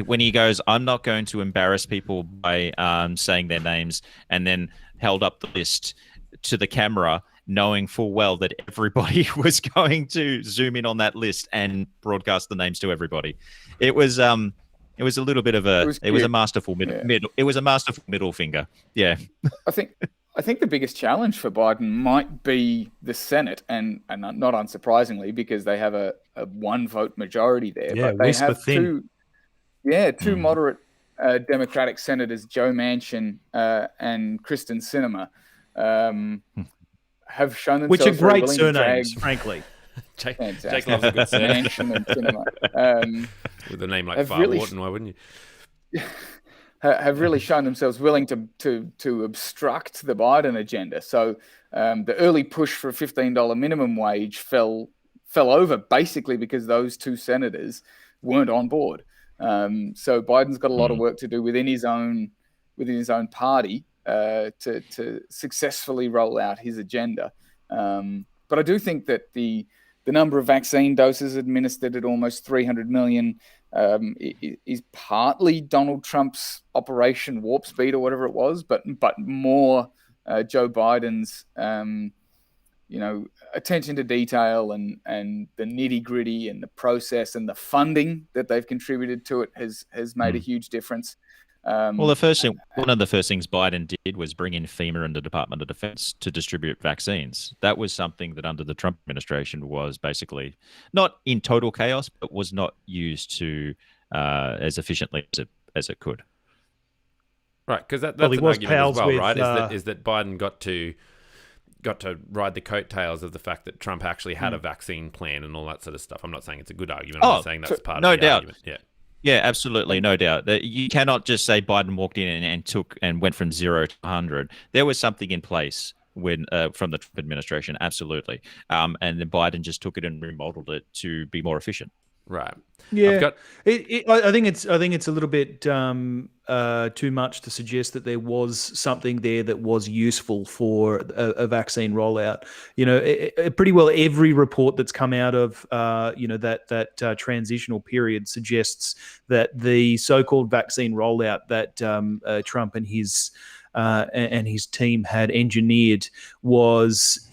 when he goes, I'm not going to embarrass people by saying their names, and then held up the list to the camera, knowing full well that everybody was going to zoom in on that list and broadcast the names to everybody. It was a little bit of it was a masterful middle finger. Yeah. I think the biggest challenge for Biden might be the Senate, and not unsurprisingly, because they have a one vote majority there. Yeah, but they have two moderate Democratic senators, Joe Manchin and Kristen Sinema, have shown themselves, which are great surnames, frankly. Jake loves a good surname. Manchin and Sinema. With a name like Farwharton, why wouldn't you? Have really shown themselves willing to obstruct the Biden agenda. So the early push for a $15 minimum wage fell over basically because those two senators weren't on board. So Biden's got a lot of work to do within his own party to successfully roll out his agenda. But I do think that the number of vaccine doses administered at almost 300 million is partly Donald Trump's Operation Warp Speed or whatever it was, but more Joe Biden's attention to detail and the nitty gritty and the process and the funding that they've contributed to it has made a huge difference. Well, one of the first things Biden did was bring in FEMA and the Department of Defense to distribute vaccines. That was something that under the Trump administration was basically not in total chaos, but was not used to as efficiently as it could. Right, because that's an argument as well, right? Is that Biden got to ride the coattails of the fact that Trump actually had a vaccine plan and all that sort of stuff. I'm not saying it's a good argument. I'm just saying that's part of the argument. Yeah. Yeah, absolutely, no doubt. You cannot just say Biden walked in and went from 0 to 100. There was something in place from the Trump administration, absolutely. And then Biden just took it and remodeled it to be more efficient. Right. Yeah, I've got I think it's a little bit too much to suggest that there was something there that was useful for a vaccine rollout. Pretty well every report that's come out of that transitional period suggests that the so-called vaccine rollout that Trump and his team had engineered was,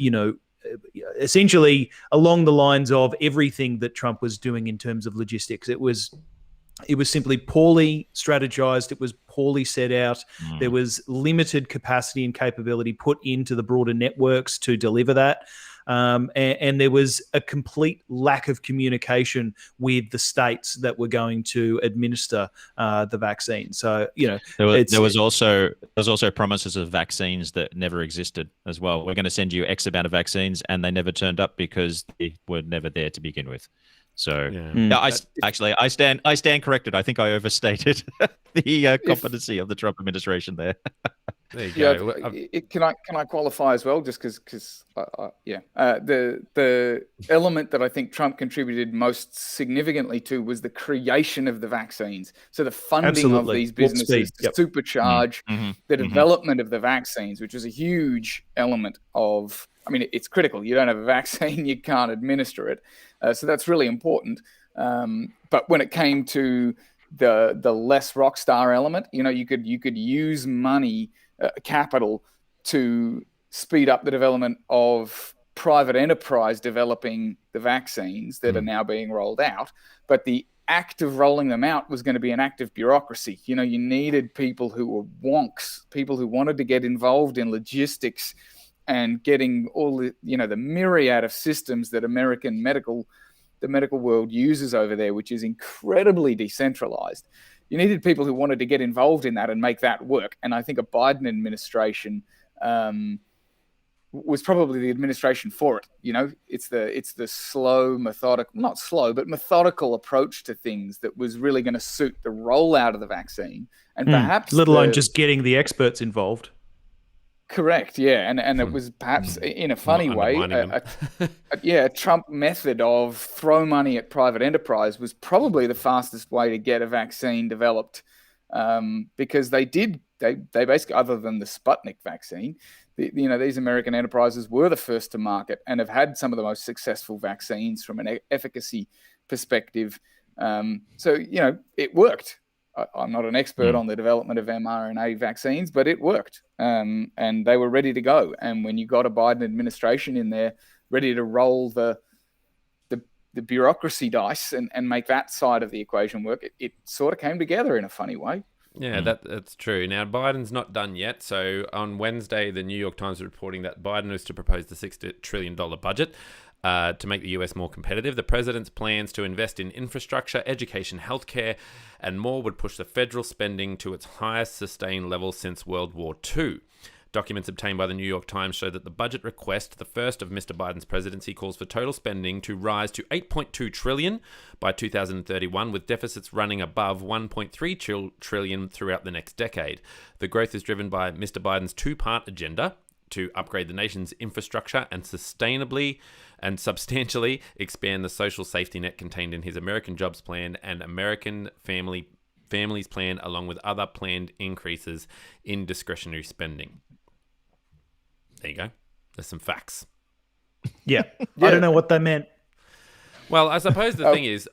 essentially along the lines of everything that Trump was doing in terms of logistics. It was simply poorly strategized. It was poorly set out. There was limited capacity and capability put into the broader networks to deliver that. And there was a complete lack of communication with the states that were going to administer the vaccine. So, there was also promises of vaccines that never existed as well. We're going to send you X amount of vaccines, and they never turned up because they were never there to begin with. So, I stand corrected. I think I overstated the competency of the Trump administration there. There you go. Can I qualify as well? Just because, the element that I think Trump contributed most significantly to was the creation of the vaccines. So the funding of these businesses to supercharge the development of the vaccines, which was a huge element of. I mean, it's critical. You don't have a vaccine, you can't administer it. So that's really important. But when it came to the less rock star element, you could use money, capital, to speed up the development of private enterprise developing the vaccines that are now being rolled out. But the act of rolling them out was going to be an act of bureaucracy. You needed people who were wonks, people who wanted to get involved in logistics and getting all the myriad of systems that the medical world uses over there, which is incredibly decentralized. You needed people who wanted to get involved in that and make that work. And I think a Biden administration was probably the administration for it. It's the slow, methodical approach to things that was really going to suit the rollout of the vaccine, and perhaps let alone just getting the experts involved. Correct, yeah, and it was perhaps in a funny way, a Trump method of throw money at private enterprise was probably the fastest way to get a vaccine developed, because they basically, other than the Sputnik vaccine, these American enterprises were the first to market and have had some of the most successful vaccines from an efficacy perspective. So it worked. I'm not an expert on the development of mRNA vaccines, but it worked, and they were ready to go. And when you got a Biden administration in there ready to roll the bureaucracy dice and make that side of the equation work, it sort of came together in a funny way. Yeah, that's true. Now, Biden's not done yet. So on Wednesday, the New York Times was reporting that Biden was to propose the $6 trillion budget to make the US more competitive. The president's plans to invest in infrastructure, education, healthcare, and more would push the federal spending to its highest sustained level since World War II. Documents obtained by the New York Times show that the budget request, the first of Mr. Biden's presidency, calls for total spending to rise to $8.2 trillion by 2031, with deficits running above $1.3 trillion throughout the next decade. The growth is driven by Mr. Biden's two-part agenda to upgrade the nation's infrastructure and sustainably and substantially expand the social safety net contained in his American Jobs Plan and American Families Plan, along with other planned increases in discretionary spending. There you go. There's some facts. Yeah. I don't know what they meant. Well, I suppose the thing is,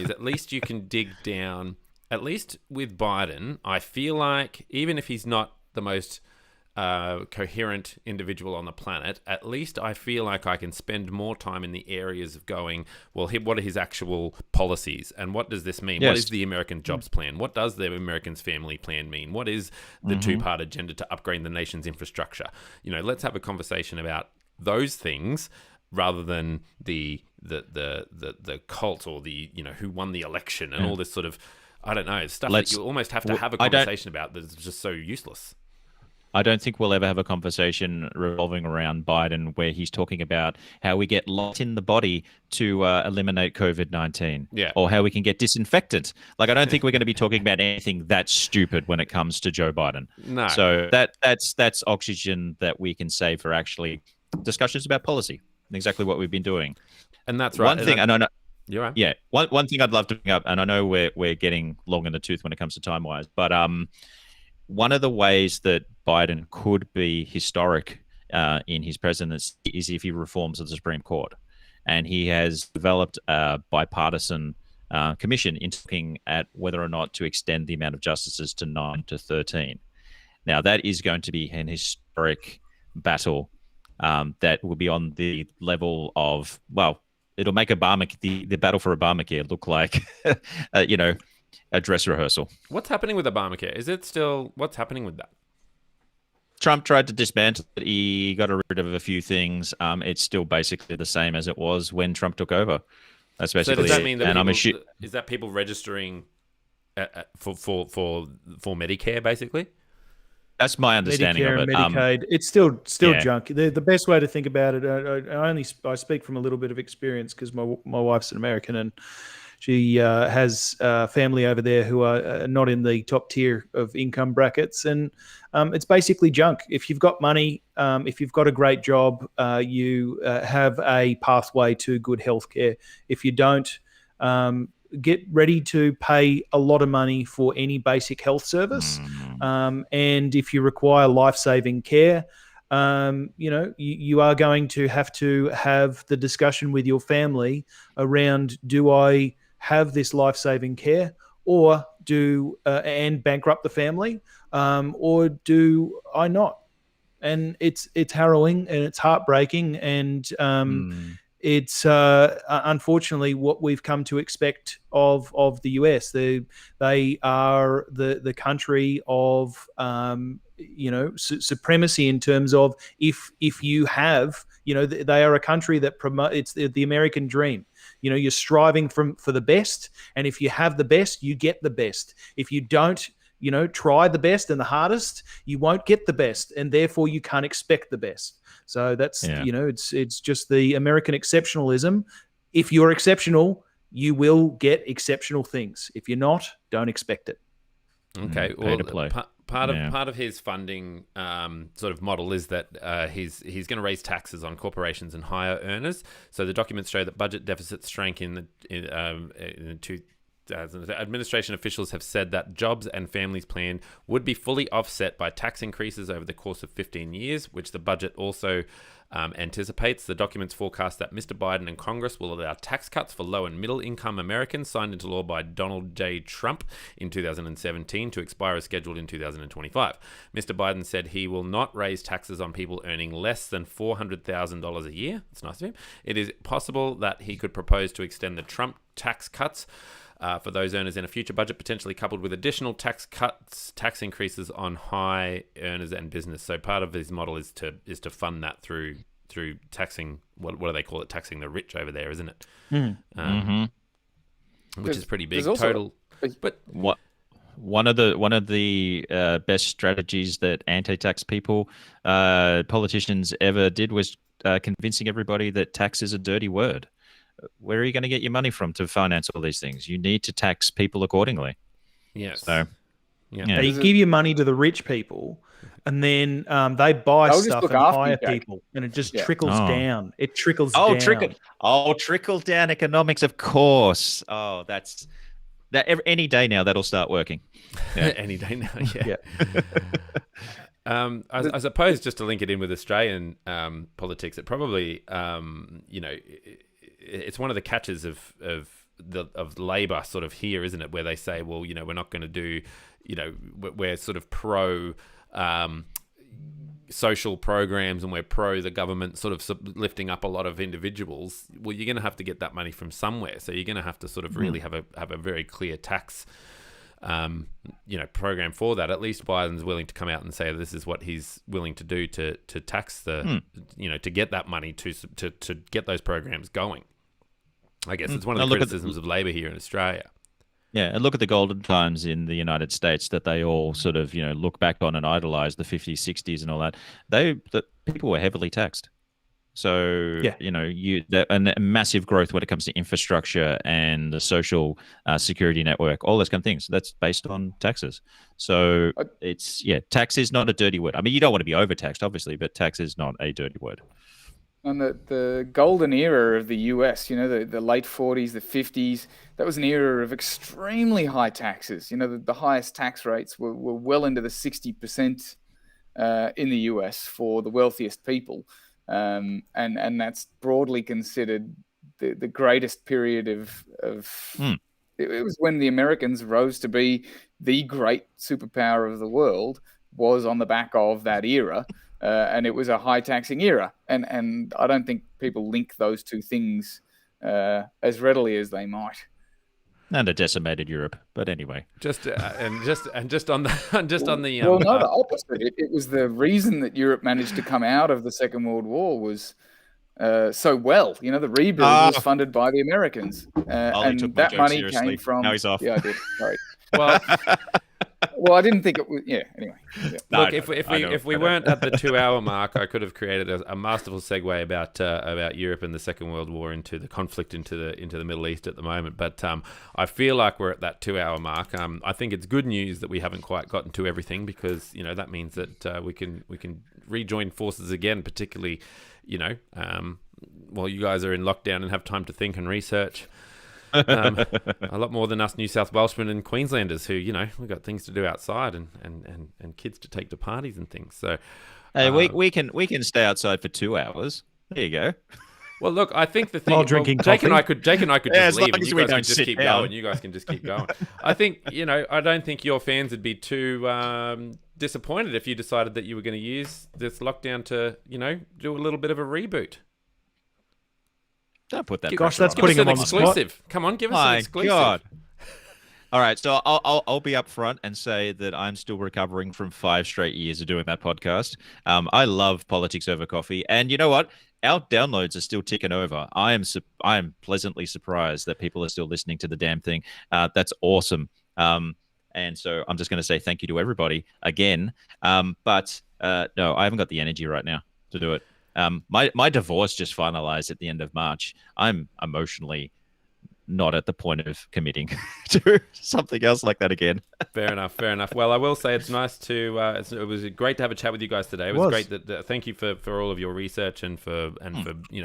at least you can dig down. At least with Biden, I feel like even if he's not the most coherent individual on the planet, at least I feel like I can spend more time in the areas of going, well, what are his actual policies and what does this mean? Yes. What is the American Jobs Plan? What does the Americans Family Plan mean? What is the two-part agenda to upgrade the nation's infrastructure? Let's have a conversation about those things rather than the cult or the who won the election and all this sort of, I don't know, stuff that you almost have to have a conversation about that's just so useless. I don't think we'll ever have a conversation revolving around Biden where he's talking about how we get light in the body to eliminate COVID-19, or how we can get disinfectant. Like, I don't think we're going to be talking about anything that stupid when it comes to Joe Biden. No. So that's oxygen that we can save for actually discussions about policy. Exactly what we've been doing. And that's right. One thing, You're right. Yeah, one thing I'd love to bring up, and I know we're getting long in the tooth when it comes to time wise, but one of the ways that Biden could be historic in his presidency is if he reforms the Supreme Court, and he has developed a bipartisan commission into looking at whether or not to extend the amount of justices to 9 to 13. Now that is going to be an historic battle that will be on the level of, well, it'll make the battle for Obamacare look like, a dress rehearsal. What's happening with Obamacare? What's happening with that? Trump tried to dismantle it. He got rid of a few things. It's still basically the same as it was when Trump took over. That's basically so does that mean that it. Is that people registering for Medicare, basically? That's my understanding Medicare of it. and Medicaid, it's still junk. The best way to think about it, I speak from a little bit of experience because my wife's an American and she has family over there who are not in the top tier of income brackets, and it's basically junk. If you've got money, if you've got a great job, you have a pathway to good healthcare. If you don't, get ready to pay a lot of money for any basic health service. And if you require life-saving care, you are going to have the discussion with your family around, do I have this life-saving care or and bankrupt the family, or do I not? And it's harrowing and it's heartbreaking, and it's unfortunately what we've come to expect of the US. They are the country of supremacy in terms of if you have, they are a country that it's the American dream. You're striving for the best, and if you have the best, you get the best. If you don't, try the best and the hardest, you won't get the best, and therefore you can't expect the best. So that's, it's just the American exceptionalism. If you're exceptional, you will get exceptional things. If you're not, don't expect it. Okay. Pay to play. Part of his funding sort of model is that he's going to raise taxes on corporations and higher earners. So the documents show that budget deficits shrank in 2000. Administration officials have said that jobs and families plan would be fully offset by tax increases over the course of 15 years, which the budget also anticipates. The documents forecast that Mr. Biden and Congress will allow tax cuts for low and middle income Americans, signed into law by Donald J. Trump in 2017 to expire as scheduled in 2025. Mr. Biden said he will not raise taxes on people earning less than $400,000 a year. That's nice of him. It is possible that he could propose to extend the Trump tax cuts for those earners in a future budget, potentially coupled with additional tax cuts, tax increases on high earners and business. So part of his model is to fund that through taxing. What do they call it? Taxing the rich over there, isn't it? Which is pretty big. Also, but what? One of the best strategies that anti-tax politicians ever did was convincing everybody that tax is a dirty word. Where are you going to get your money from to finance all these things? You need to tax people accordingly. Yes. So, They give you money to the rich people, and then they buy stuff and hire people, and it just trickles down. It trickles down. Trickle down economics, of course. Oh, that's that. Any day now, that'll start working. Yeah. Any day now, yeah. I suppose just to link it in with Australian politics, it probably, it's one of the catches of Labor sort of here, isn't it? Where they say, well, we're not going to do, we're sort of pro social programs and we're pro the government sort of lifting up a lot of individuals. Well, you're going to have to get that money from somewhere. So you're going to have to sort of really have a very clear tax program for that. At least Biden's willing to come out and say this is what he's willing to do to tax to get that money to get those programs going. I guess it's one of the criticisms of Labor here in Australia. Yeah, and look at the golden times in the United States that they all sort of, look back on and idolize, the 50s, 60s and all that. The people were heavily taxed. So, and massive growth when it comes to infrastructure and the social security network, all those kind of things. That's based on taxes. So tax is not a dirty word. I mean, you don't want to be overtaxed, obviously, but tax is not a dirty word. on the golden era of the US, the late 40s, the 50s, that was an era of extremely high taxes. The highest tax rates were well into the 60% in the US for the wealthiest people. And that's broadly considered the greatest period of it was when the Americans rose to be the great superpower of the world, was on the back of that era. And it was a high taxing era. And I don't think people link those two things as readily as they might. And a decimated Europe, but anyway. Just on the well, no, the opposite. It was the reason that Europe managed to come out of the Second World War was so well. The rebuild was funded by the Americans, and that money came from. Now he's off. Yeah, I did. Sorry. Well, I didn't think it was. Yeah. Anyway. Yeah. Look, if we weren't at the 2-hour mark, I could have created a masterful segue about Europe and the Second World War into the conflict into the Middle East at the moment. But I feel like we're at that 2-hour mark. I think it's good news that we haven't quite gotten to everything, because that means that we can rejoin forces again, particularly while you guys are in lockdown and have time to think and research. A lot more than us New South Welshmen and Queenslanders who, we've got things to do outside and kids to take to parties and things. So, hey, we can stay outside for 2 hours. There you go. Well, look, I think the thing. While drinking Jake and coffee. I could just leave, and as you we guys can don't just sit keep down. going. You guys can just keep going. I think I don't think your fans would be too disappointed if you decided that you were going to use this lockdown to do a little bit of a reboot. Don't put that. Gosh, pressure that's on putting us. him on the spot. Exclusive. Come on, give us an exclusive. God. All right, so I'll be up front and say that I'm still recovering from 5 straight years of doing that podcast. I love Politics Over Coffee, and you know what? Our downloads are still ticking over. I am pleasantly surprised that people are still listening to the damn thing. That's awesome. And so I'm just going to say thank you to everybody again. But no, I haven't got the energy right now to do it. My divorce just finalized at the end of March. I'm emotionally not at the point of committing to something else like that again. Fair enough. Well, I will say it's nice to. It was great to have a chat with you guys today. It was great that. Thank you for all of your research and for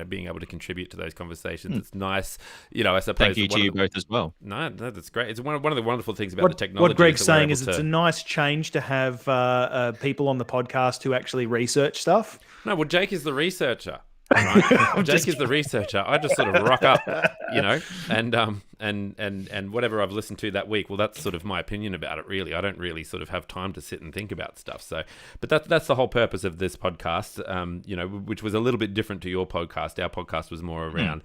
being able to contribute to those conversations. It's nice. I suppose. Thank you to you both as well. No, that's great. It's one of the wonderful things about the technology. What Greg's saying is it's a nice change to have people on the podcast who actually research stuff. No, well, Jake is the researcher. Right? Jake is the researcher. I just sort of rock up, and whatever I've listened to that week. Well, that's sort of my opinion about it. Really, I don't really sort of have time to sit and think about stuff. So, but that's the whole purpose of this podcast. Which was a little bit different to your podcast. Our podcast was more around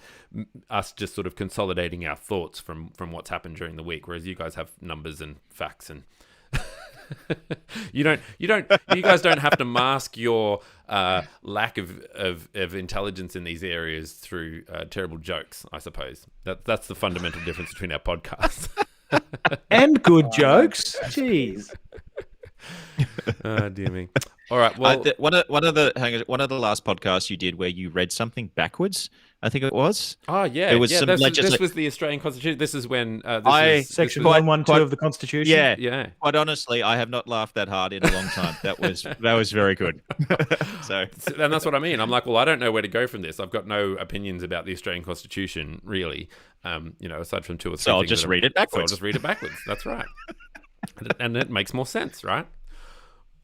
us just sort of consolidating our thoughts from what's happened during the week, whereas you guys have numbers and facts and. You guys don't have to mask your lack of intelligence in these areas through terrible jokes, I suppose. That's the fundamental difference between our podcasts. And good jokes. Jeez. Oh, dear me. All right. Well, one of the last podcasts you did where you read something backwards, I think it was. Oh yeah, it was yeah. some This was the Australian Constitution. This is when Section 112 of the Constitution. Yeah. Quite honestly, I have not laughed that hard in a long time. That was very good. And that's what I mean. I'm like, well, I don't know where to go from this. I've got no opinions about the Australian Constitution, really. Aside from 2 or 3. So I'll just read it backwards. So I'll just read it backwards. That's right. And it makes more sense, right?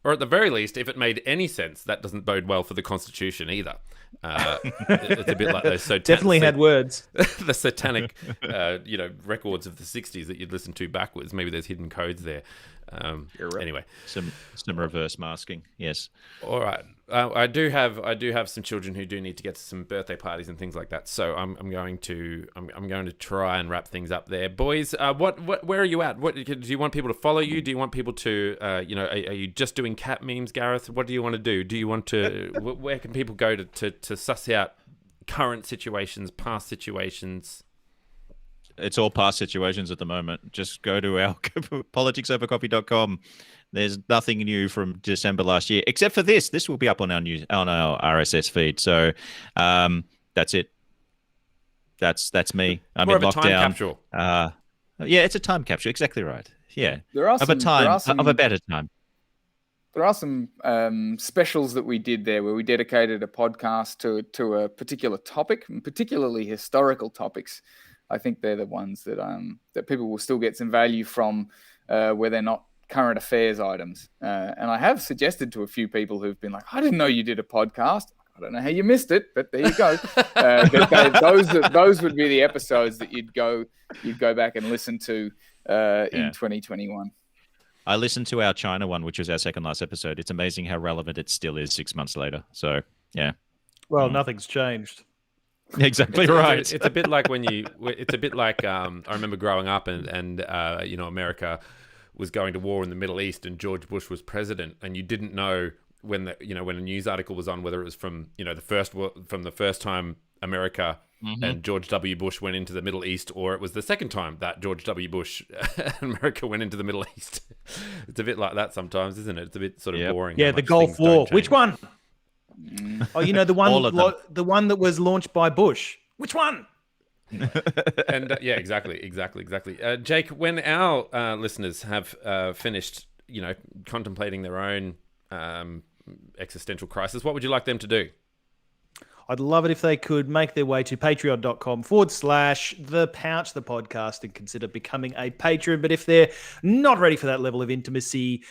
Or at the very least, if it made any sense, that doesn't bode well for the Constitution either. It's a bit like those definitely had words. The satanic, records of the 60s that you'd listen to backwards. Maybe there's hidden codes there. Anyway, some reverse masking. Yes. All right. I do have some children who do need to get to some birthday parties and things like that. So I'm going to try and wrap things up there, boys. Where are you at? What do you want people to follow you? Do you want people to are you just doing cat memes, Gareth? What do you want to do? Do you want to where can people go to suss out current situations, past situations? It's all past situations at the moment. Just go to our politicsovercoffee.com. There's nothing new from December last year, except for this. This will be up on our RSS feed. So that's it. That's me. I'm More in of lockdown. A time capsule. Yeah, it's a time capsule. Exactly right. Yeah, There are of a better time. there are some specials that we did there where we dedicated a podcast to a particular topic, and particularly historical topics. I think they're the ones that that people will still get some value from, where they're not current affairs items. And I have suggested to a few people who've been like, I didn't know you did a podcast. I don't know how you missed it, but there you go. Those would be the episodes that you'd go back and listen to in 2021. I listened to our China one, which was our second last episode. It's amazing how relevant it still is 6 months later. So, yeah. Well, nothing's changed. Exactly right. It's a bit like I remember growing up and America was going to war in the Middle East and George Bush was president, and you didn't know when a news article was on whether it was from the first time America and George W. Bush went into the Middle East, or it was the second time that George W. Bush and America went into the Middle East. It's a bit like that sometimes, isn't it? It's a bit sort of boring. Yeah, the Gulf War. Which one? Oh, the one that was launched by Bush. Which one? And exactly. Jake, when our listeners have finished, contemplating their own existential crisis, what would you like them to do? I'd love it if they could make their way to patreon.com/The Pouch, the podcast, and consider becoming a patron. But if they're not ready for that level of intimacy,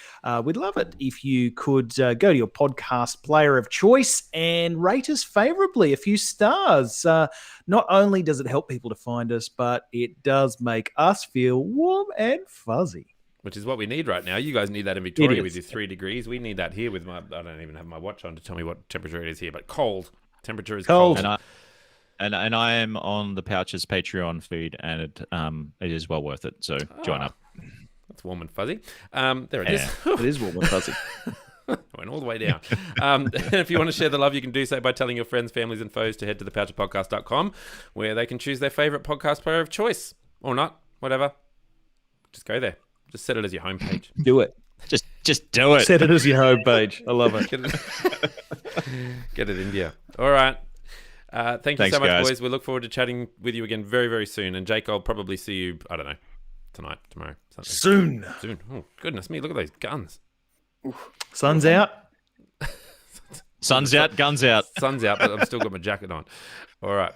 we'd love it if you could go to your podcast player of choice and rate us favorably, a few stars. Not only does it help people to find us, but it does make us feel warm and fuzzy. Which is what we need right now. You guys need that in Victoria with your 3 degrees. We need that here with I don't even have my watch on to tell me what temperature it is here, but cold. Temperature is cold. And I am on the Pouch's Patreon feed, and it is well worth it. So join up. That's warm and fuzzy. There it is. It is warm and fuzzy. Went all the way down. And if you want to share the love, you can do so by telling your friends, families, and foes to head to thepouchofpodcast.com, where they can choose their favorite podcast player of choice. Or not. Whatever. Just go there. Just set it as your homepage. Do it. Just do it. Set it as your homepage. I love it. Get it in here. All right. Thanks so much, guys. boys. We look forward to chatting with you again very, very soon. And Jake, I'll probably see you, I don't know, tonight, tomorrow, something. Soon. Oh, goodness me. Look at those guns. Sun's out. Sun's out, guns out. Sun's out, but I've still got my jacket on. All right.